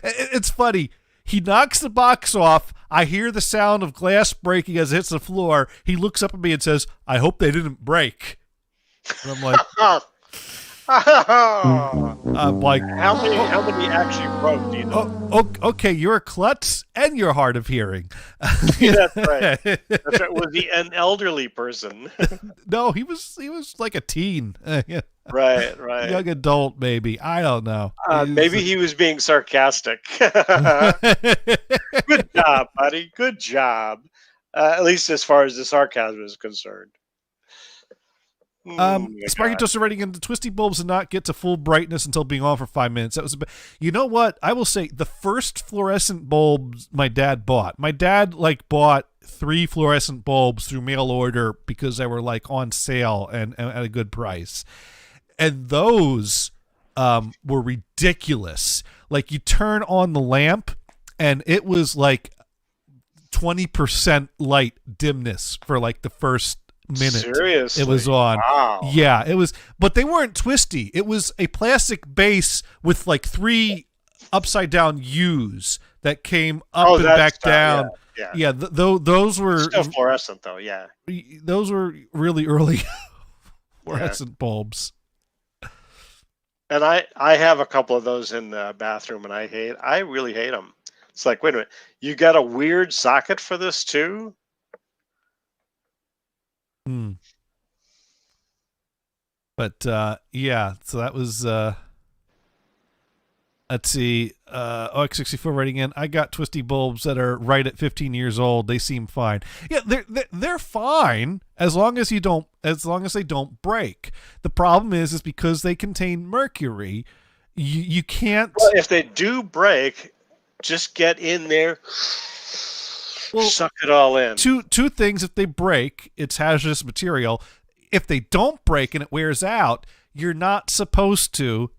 it's funny. He knocks the box off. I hear the sound of glass breaking as it hits the floor. He looks up at me and says, "I hope they didn't break." And I'm like, how many actually broke? Do you know? Okay, you're a klutz and you're hard of hearing. That's right. That's right. Was he an elderly person? No, he was like a teen. Right. Young adult, maybe. I don't know. Maybe he was being sarcastic. Good job, buddy. Good job. At least as far as the sarcasm is concerned. Sparky Toaster writing in, the twisty bulbs did not get to full brightness until being on for 5 minutes. That was you know what? I will say the first fluorescent bulbs my dad bought. My dad bought 3 fluorescent bulbs through mail order because they were like on sale and at a good price. And those were ridiculous. Like you turn on the lamp and it was like 20% light dimness for like the first minute. Seriously? It was on. Wow. Yeah, it was, but they weren't twisty. It was a plastic base with like 3 upside down U's that came up and back down. Yeah. Those were still fluorescent though. Yeah. Those were really early fluorescent bulbs. And I have a couple of those in the bathroom, and I really hate them. It's like, wait a minute, you got a weird socket for this too? But yeah, so that was let's see, OX64 writing in, I got twisty bulbs that are right at 15 years old. They seem fine. Yeah, they're fine as long as they don't break. The problem is because they contain mercury, you can't. Well, if they do break, just get in there, suck it all in. Two things: if they break, it's hazardous material. If they don't break and it wears out, you're not supposed to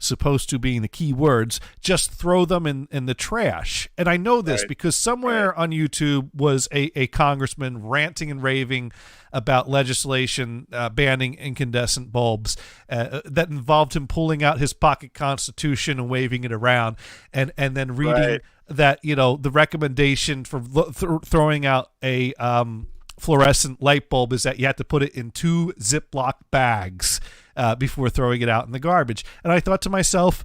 being the key words, just throw them in the trash. And I know this because somewhere on YouTube was a congressman ranting and raving about legislation banning incandescent bulbs that involved him pulling out his pocket constitution and waving it around and then reading that, the recommendation for throwing out a fluorescent light bulb is that you have to put it in 2 Ziploc bags before throwing it out in the garbage. And I thought to myself,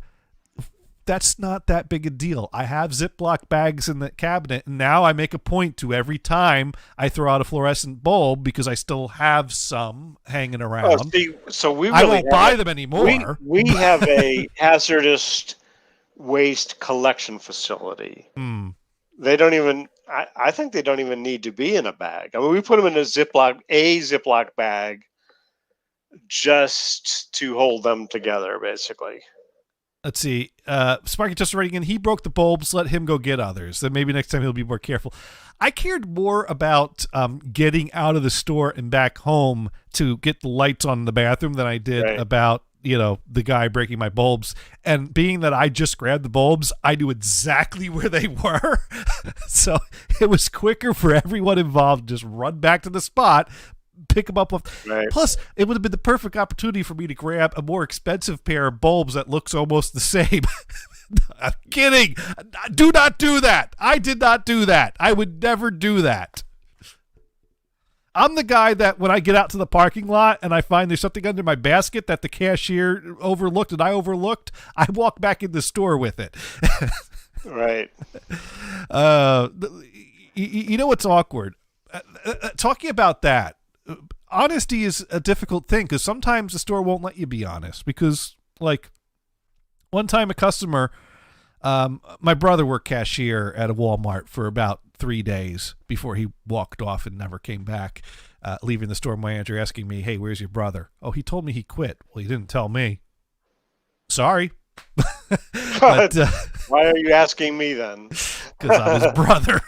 that's not that big a deal. I have Ziploc bags in the cabinet, and now I make a point to every time I throw out a fluorescent bulb because I still have some hanging around. Oh, see, so we I won't buy them anymore. We have a hazardous waste collection facility. They don't even. I think they don't even need to be in a bag. I mean, we put them in a Ziploc bag just to hold them together, basically. Let's see. Sparky just writing in, he broke the bulbs, let him go get others. Then maybe next time he'll be more careful. I cared more about getting out of the store and back home to get the lights on in the bathroom than I did about, the guy breaking my bulbs. And being that I just grabbed the bulbs, I knew exactly where they were. So it was quicker for everyone involved to just run back to the spot, pick them up. Plus, it would have been the perfect opportunity for me to grab a more expensive pair of bulbs that looks almost the same. I'm kidding. Do not do that. I did not do that. I would never do that. I'm the guy that when I get out to the parking lot and I find there's something under my basket that the cashier overlooked and I overlooked, I walk back in the store with it. Right. You know what's awkward? Talking about that, honesty is a difficult thing because sometimes the store won't let you be honest because, like, one time a customer, my brother worked cashier at a Walmart for about 3 days before he walked off and never came back, leaving the store manager asking me, hey, where's your brother? Oh, he told me he quit. Well, he didn't tell me. Sorry. But, why are you asking me then? Because I'm his brother.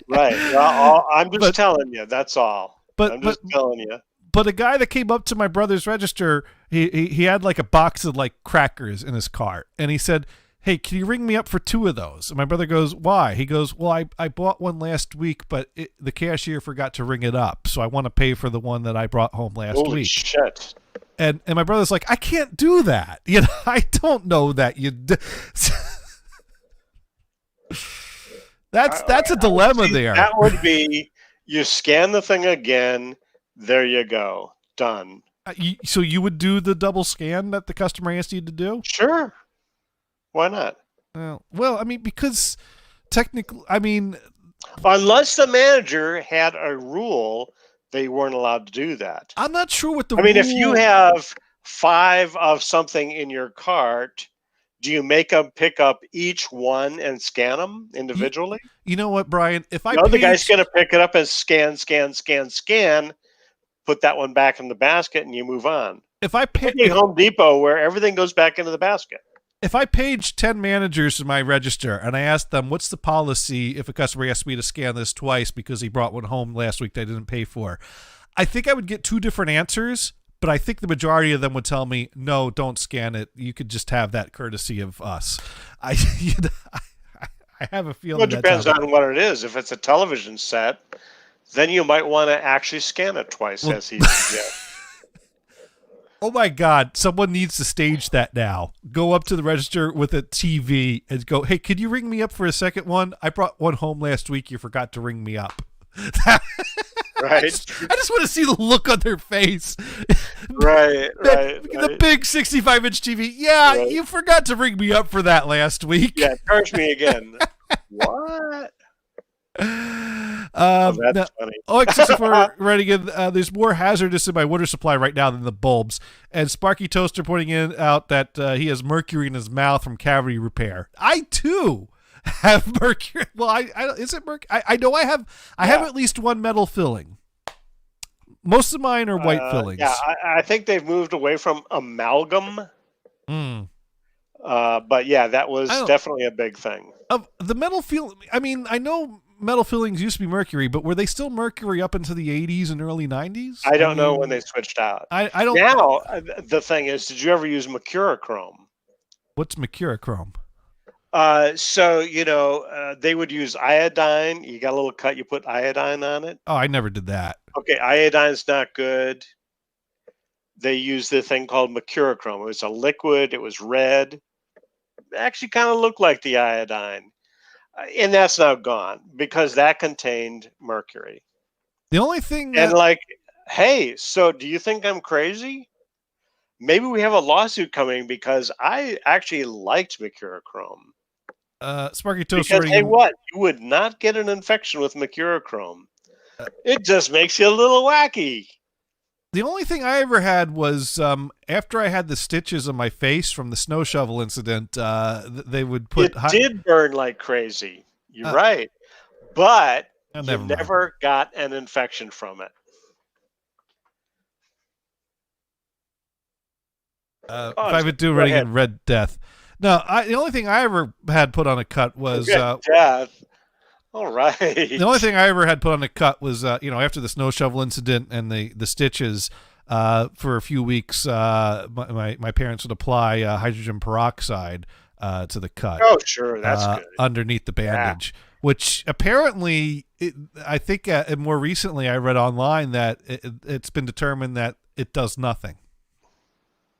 Right. Well, I'm just telling you. That's all. I'm just telling you. But a guy that came up to my brother's register, he had like a box of like crackers in his cart, and he said, hey, can you ring me up for 2 of those? And my brother goes, why? He goes, well, I bought one last week, but the cashier forgot to ring it up, so I want to pay for the one that I brought home last Holy week. Shit. And my brother's like, I can't do that. I don't know that you. That's a dilemma there. That would be, you scan the thing again. There you go. Done. So you would do the double scan that the customer asked you to do? Sure. Why not? Well, I mean, because technically, unless the manager had a rule, they weren't allowed to do that. I'm not sure what the rule... if you have 5 of something in your cart, do you make them pick up each one and scan them individually? You know what, Brian? If I the guy's going to pick it up and scan, put that one back in the basket, and you move on. If I pick Home Depot, where everything goes back into the basket. If I page 10 managers in my register and I ask them what's the policy if a customer asks me to scan this twice because he brought one home last week they didn't pay for, I think I would get two different answers, but I think the majority of them would tell me, no, don't scan it. You could just have that courtesy of us. I have a feeling Well, it depends on what it is. If it's a television set, then you might want to actually scan it twice, as he suggests. Oh my God, someone needs to stage that now. Go up to the register with a TV and go, hey, could you ring me up for a second one? I brought one home last week. You forgot to ring me up. Right. I just want to see the look on their face. Right. The big 65-inch TV. Yeah, right. You forgot to ring me up for that last week. Yeah, charge me again. What? That's funny. OX64 writing in, there's more hazardous in my water supply right now than the bulbs. And Sparky Toaster pointing out that he has mercury in his mouth from cavity repair. I too have mercury. Well, I is it mercury? I know I have at least one metal filling. Most of mine are white fillings. Yeah, I think they've moved away from amalgam. But yeah, that was definitely a big thing. Of the metal filling, I mean, I know metal fillings used to be mercury, but were they still mercury up into the 80s and early 90s? I don't know when they switched out. I don't. Now, the thing is, did you ever use mercurochrome? What's mercurochrome? So, they would use iodine. You got a little cut, you put iodine on it. Oh, I never did that. Okay, iodine's not good. They used the thing called mercurochrome. It was a liquid. It was red. It actually kind of looked like the iodine. And that's now gone because that contained mercury. The only thing... And hey, so do you think I'm crazy? Maybe we have a lawsuit coming because I actually liked mercurochrome. Sparky Toast. Because, hey, what? You would not get an infection with mercurochrome. It just makes you a little wacky. The only thing I ever had was after I had the stitches on my face from the snow shovel incident, they would put... It did burn like crazy. You're right. But you never got an infection from it. If I would do running in Red Death. No, the only thing I ever had put on a cut was... Red Death. All right. The only thing I ever had put on a cut was, after the snow shovel incident and the stitches, for a few weeks, my parents would apply hydrogen peroxide to the cut. Oh, sure, that's good. Underneath the bandage, which apparently, I think more recently I read online that it's been determined that it does nothing.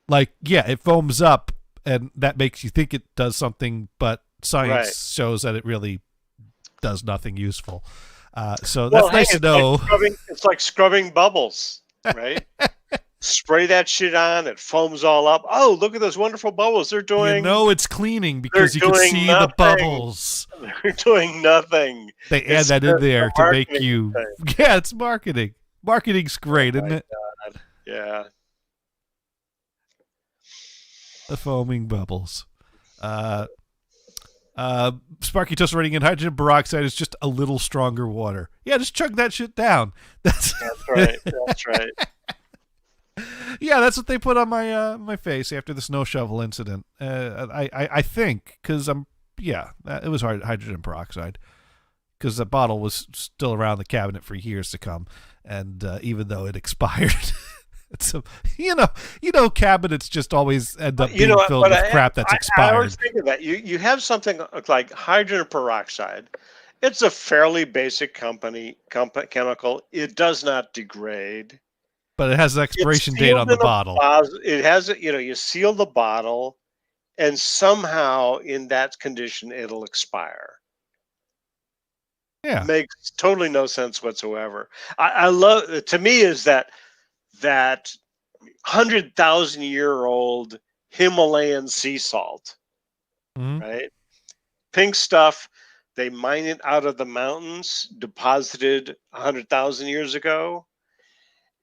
Like, yeah, it foams up, and that makes you think it does something, but science shows that it really does nothing useful. So that's nice to know. It's like scrubbing bubbles, right? Spray that shit on, it foams all up. Oh, look at those wonderful bubbles. They're doing... it's cleaning because you can see the bubbles. They're doing nothing. They add that in there to make you... thing. Yeah, it's marketing. Marketing's great, isn't it? God. Yeah. The foaming bubbles. Sparky Toast writing in, hydrogen peroxide is just a little stronger water. Yeah, just chug that shit down. That's right. That's right. Yeah, that's what they put on my face after the snow shovel incident. I think because it was hydrogen peroxide because the bottle was still around the cabinet for years to come, and even though it expired. So, cabinets just always end up being filled with crap that's expired. I always think of that. You have something like hydrogen peroxide. It's a fairly basic chemical. It does not degrade. But it has an expiration date on the bottle. It has, you seal the bottle, and somehow in that condition, it'll expire. Yeah. Makes totally no sense whatsoever. I love, to me, is that 100,000-year-old Himalayan sea salt, right? Pink stuff. They mine it out of the mountains, deposited 100,000 years ago.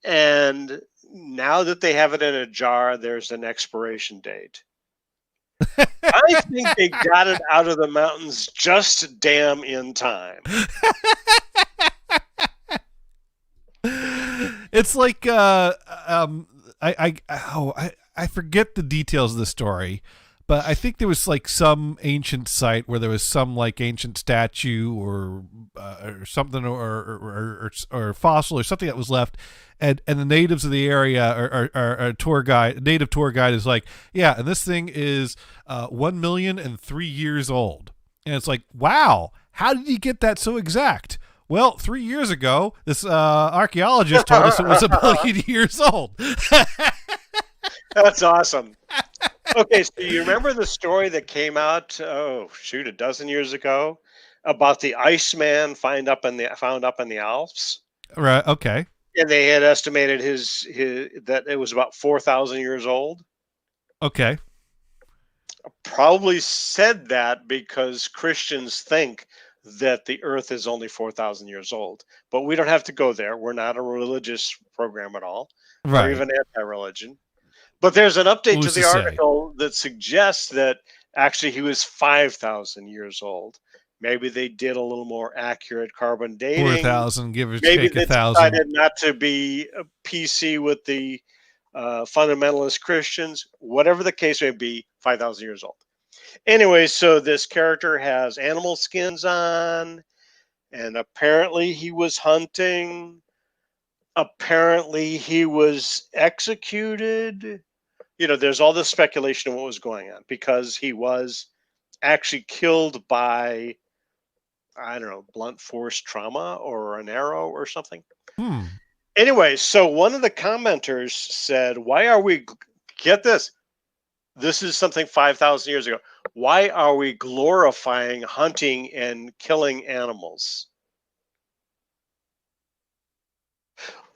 And now that they have it in a jar, there's an expiration date. I think they got it out of the mountains just damn in time. It's like I forget the details of the story, but I think there was like some ancient site where there was some like ancient statue or something or fossil or something that was left, and the natives of the area or native tour guide is like, yeah, and this thing is 1,000,003 years old, and it's like, wow, how did you get that so exact? Well, 3 years ago, this archaeologist told us it was 1,000,000 years old. That's awesome. Okay, so you remember the story that came out, oh shoot, a dozen years ago about the Iceman found up in the Alps? Right. Okay. And they had estimated his that it was about 4,000 years old. Okay. Probably said that because Christians think that the earth is only 4,000 years old. But we don't have to go there. We're not a religious program at all, or Right. even anti-religion. But there's an update to Who's the to say? article that suggests that actually he was 5,000 years old. Maybe they did a little more accurate carbon dating. 4,000, give or Maybe take they 1,000. decided not to be PC with the fundamentalist Christians. Whatever the case may be, 5,000 years old. Anyway, so this character has animal skins on, and apparently he was hunting. Apparently he was executed. You know, there's all this speculation of what was going on because he was actually killed by, I don't know, blunt force trauma or an arrow or something. Anyway, so one of the commenters said, why are we, get this, this is something 5,000 years ago. Why are we glorifying hunting and killing animals?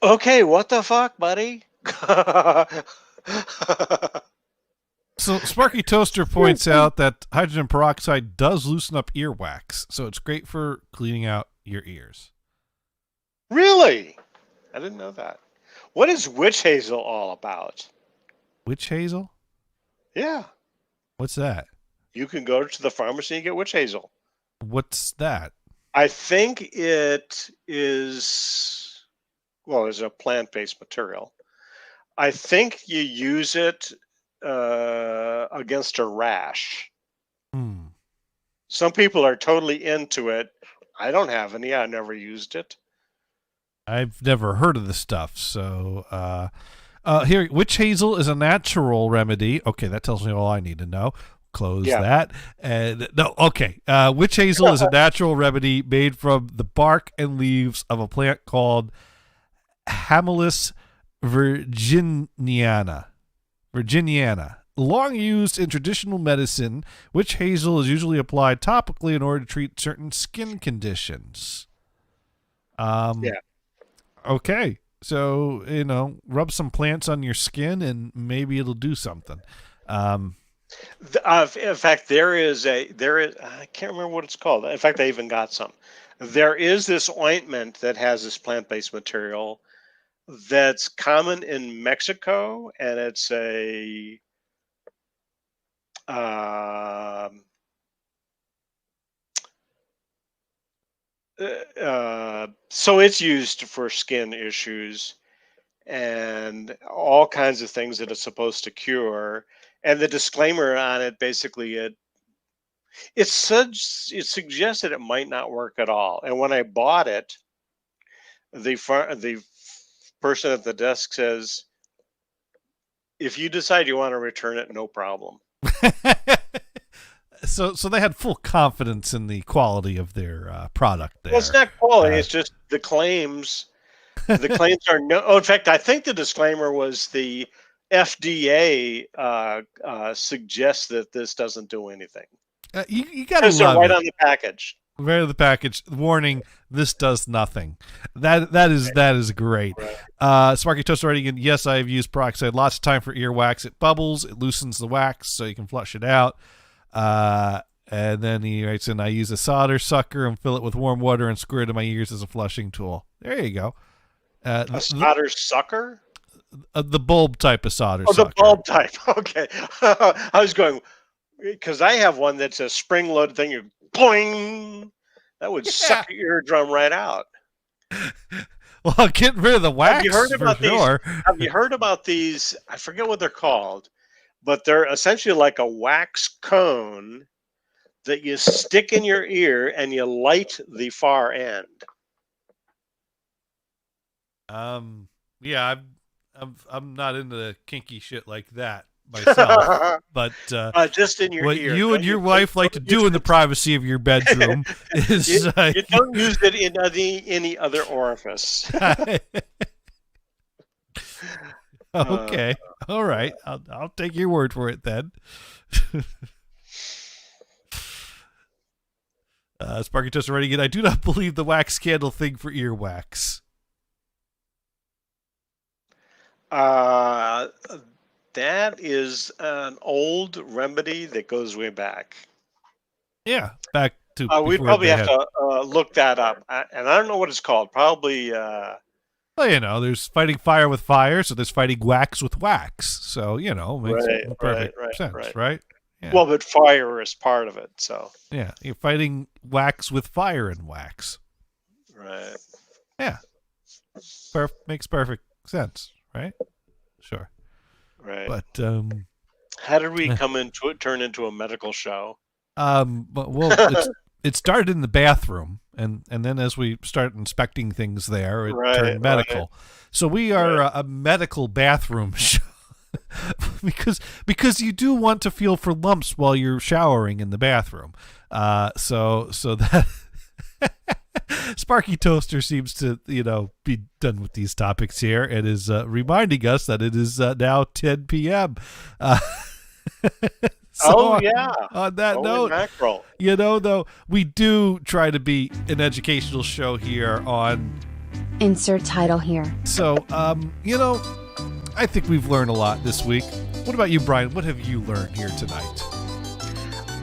Okay, what the fuck, buddy? So Sparky Toaster points out that hydrogen peroxide does loosen up earwax, so it's great for cleaning out your ears. Really? I didn't know that. What is witch hazel all about? Witch hazel? Yeah. What's that? You can go to the pharmacy and get witch hazel. What's that? I think it is, well, it's a plant-based material. I think you use it against a rash. Some people are totally into it. I don't have any. I never used it. I've never heard of the stuff. So here, witch hazel is a natural remedy. Okay, that tells me all I need to know. Close that. And no, okay. Witch hazel is a natural remedy made from the bark and leaves of a plant called Hamalus virginiana. Long used in traditional medicine, witch hazel is usually applied topically in order to treat certain skin conditions. Okay. So, you know, rub some plants on your skin and maybe it'll do something. In fact, there is, I can't remember what it's called. In fact, I even got some. There is this ointment that has this plant-based material that's common in Mexico, and it's a so it's used for skin issues and all kinds of things that it's supposed to cure. And the disclaimer on it, basically, it suggests that it might not work at all. And when I bought it, the person at the desk says, if you decide you want to return it, no problem. So they had full confidence in the quality of their product there. Well, it's not quality. It's just the claims. The claims are no. Oh, in fact, I think the disclaimer was the FDA suggests that this doesn't do anything. You got to love right it. On the package. Right on the package. Warning: this does nothing. That is great. Right. Sparky Toast writing in. Yes, I have used peroxide lots of time for earwax. It bubbles. It loosens the wax, so you can flush it out. And then he writes in, I use a solder sucker and fill it with warm water and squirt it in my ears as a flushing tool. There you go. A solder sucker? The bulb type of solder sucker. Oh, the bulb type. Okay. I was going, because I have one that's a spring-loaded thing. You boing! That would suck your eardrum right out. Well, getting rid of the wax. Have you heard about these? Have you heard about these? I forget what they're called. but they're essentially like a wax cone that you stick in your ear and you light the far end. Yeah, I'm not into the kinky shit like that myself, but Just in your what ear. you and your wife like to do in the privacy of your bedroom is you don't use it in any other orifice. Okay, all right. I'll take your word for it then. Sparky Toast writing in, I do not believe the wax candle thing for earwax. That is an old remedy that goes way back. Yeah, back to We'd probably have to look that up, and I don't know what it's called. Probably. Well, there's fighting fire with fire, so there's fighting wax with wax. So makes perfect sense, right? Yeah. Well, but fire is part of it, so. Yeah, you're fighting wax with fire and wax. Right. Yeah. Makes perfect sense, right? Sure. Right. But how did we turn into a medical show? Well, it started in the bathroom, and then as we start inspecting things there, it turned medical. Right. So we are a medical bathroom show. because you do want to feel for lumps while you're showering in the bathroom. So that Sparky Toaster seems to, be done with these topics here and is reminding us that it is now 10 p.m. On that note, mackerel. Though we do try to be an educational show here on insert title here. So, I think we've learned a lot this week. What about you, Brian? What have you learned here tonight?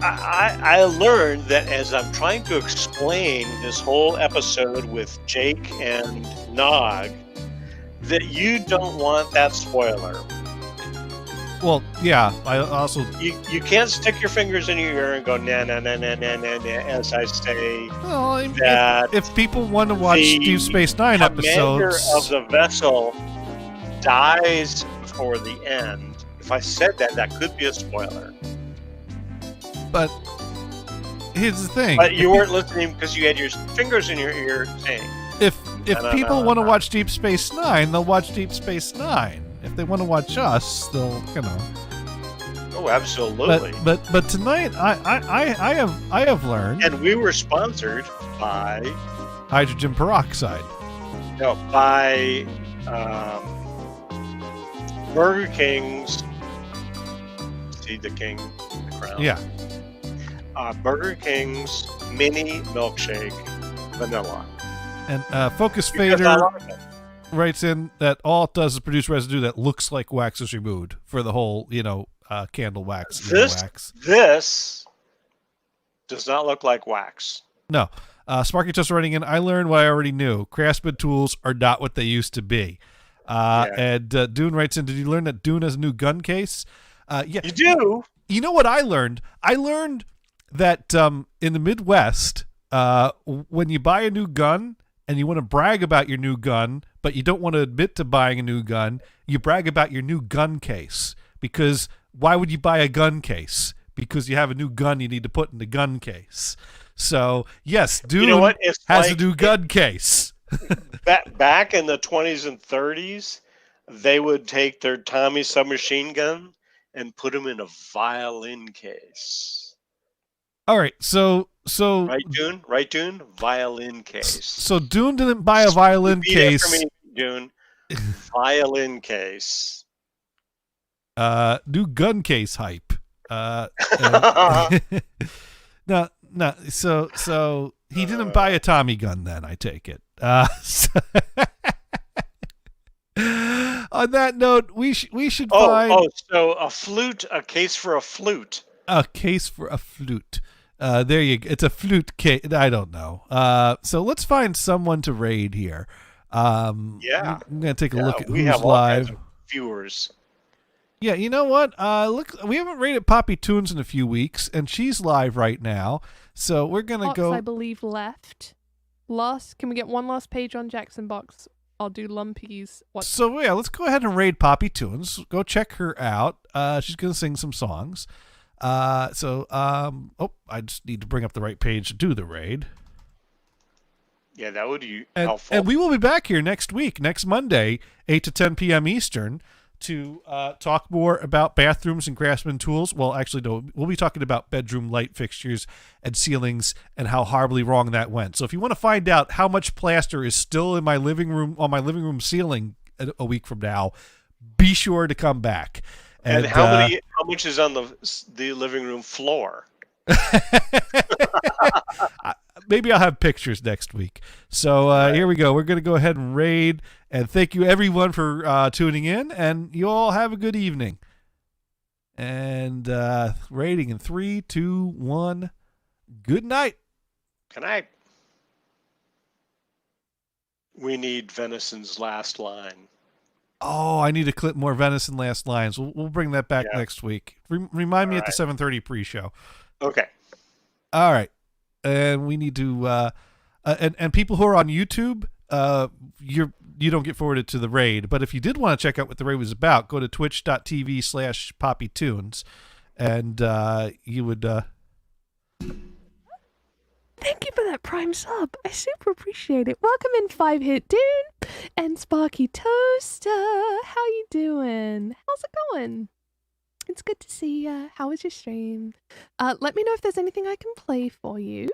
I learned that as I'm trying to explain this whole episode with Jake and Nog, that you don't want that spoiler. Well, yeah. I also you can't stick your fingers in your ear and go na na na na na na na as I say. Well, if people want to watch Deep Space Nine episodes, the commander of the vessel dies before the end. If I said that could be a spoiler. But here's the thing. But you weren't listening because you had your fingers in your ear saying. If people want to watch Deep Space Nine, they'll watch Deep Space Nine. If they want to watch us, they'll, Oh, absolutely. But tonight, I have learned. And we were sponsored by hydrogen peroxide. No, by Burger King's. See the king, the crown. Yeah. Burger King's mini milkshake, vanilla. And Focus Fader writes in that all it does is produce residue that looks like wax is removed for the whole, candle wax. Wax. This does not look like wax. No. Sparky just writing in, I learned what I already knew. Craftsman tools are not what they used to be. And Dune writes in, did you learn that Dune has a new gun case? Yeah. You do? You know what I learned? I learned that in the Midwest, when you buy a new gun and you want to brag about your new gun, but you don't want to admit to buying a new gun, you brag about your new gun case. Because why would you buy a gun case? Because you have a new gun you need to put in the gun case. So, yes, Dune has a new gun case. Back in the 20s and 30s, they would take their Tommy submachine gun and put them in a violin case. All right, so right, Dune, violin case. So Dune didn't buy a violin case. For me, Dune, violin case. New gun case hype. No. So he didn't buy a Tommy gun then. I take it. On that note, we should find. So a flute, a case for a flute. A case for a flute. There you go. It's a flute case. I don't know. So let's find someone to raid here. I'm gonna take a look at who's live. Viewers. Yeah, you know what? Look, we haven't rated Poppy Tunes in a few weeks, and she's live right now. So we're gonna go. I believe left. Can we get one last page on Jackson Box? I'll do Lumpy's. What? So yeah, let's go ahead and raid Poppy Tunes. Go check her out. She's gonna sing some songs. I just need to bring up the right page to do the raid. Yeah, that would be And, helpful. and we will be back here next week, next Monday, 8 to 10 p.m. Eastern, to talk more about bathrooms and craftsman tools. Well, actually, no, we'll be talking about bedroom light fixtures and ceilings and how horribly wrong that went. So if you want to find out how much plaster is still in my living room, on my living room ceiling a week from now, be sure to come back. And how much is on the living room floor? Maybe I'll have pictures next week. So here we go. We're going to go ahead and raid. And thank you, everyone, for tuning in. And you all have a good evening. And raiding in 3, 2, 1. Good night. Good night. We need Venison's last line. Oh, I need to clip more Venison last lines. We'll bring that back next week. Remind me at the 7:30 pre-show. Okay. All right. And we need to and people who are on YouTube, you don't get forwarded to the raid, but if you did want to check out what the raid was about, go to twitch.tv/poppytunes and you would Thank you for that Prime sub. I super appreciate it. Welcome in 5-Hit Dune and Sparky Toaster. How you doing? How's it going? It's good to see ya. How was your stream? Let me know if there's anything I can play for you.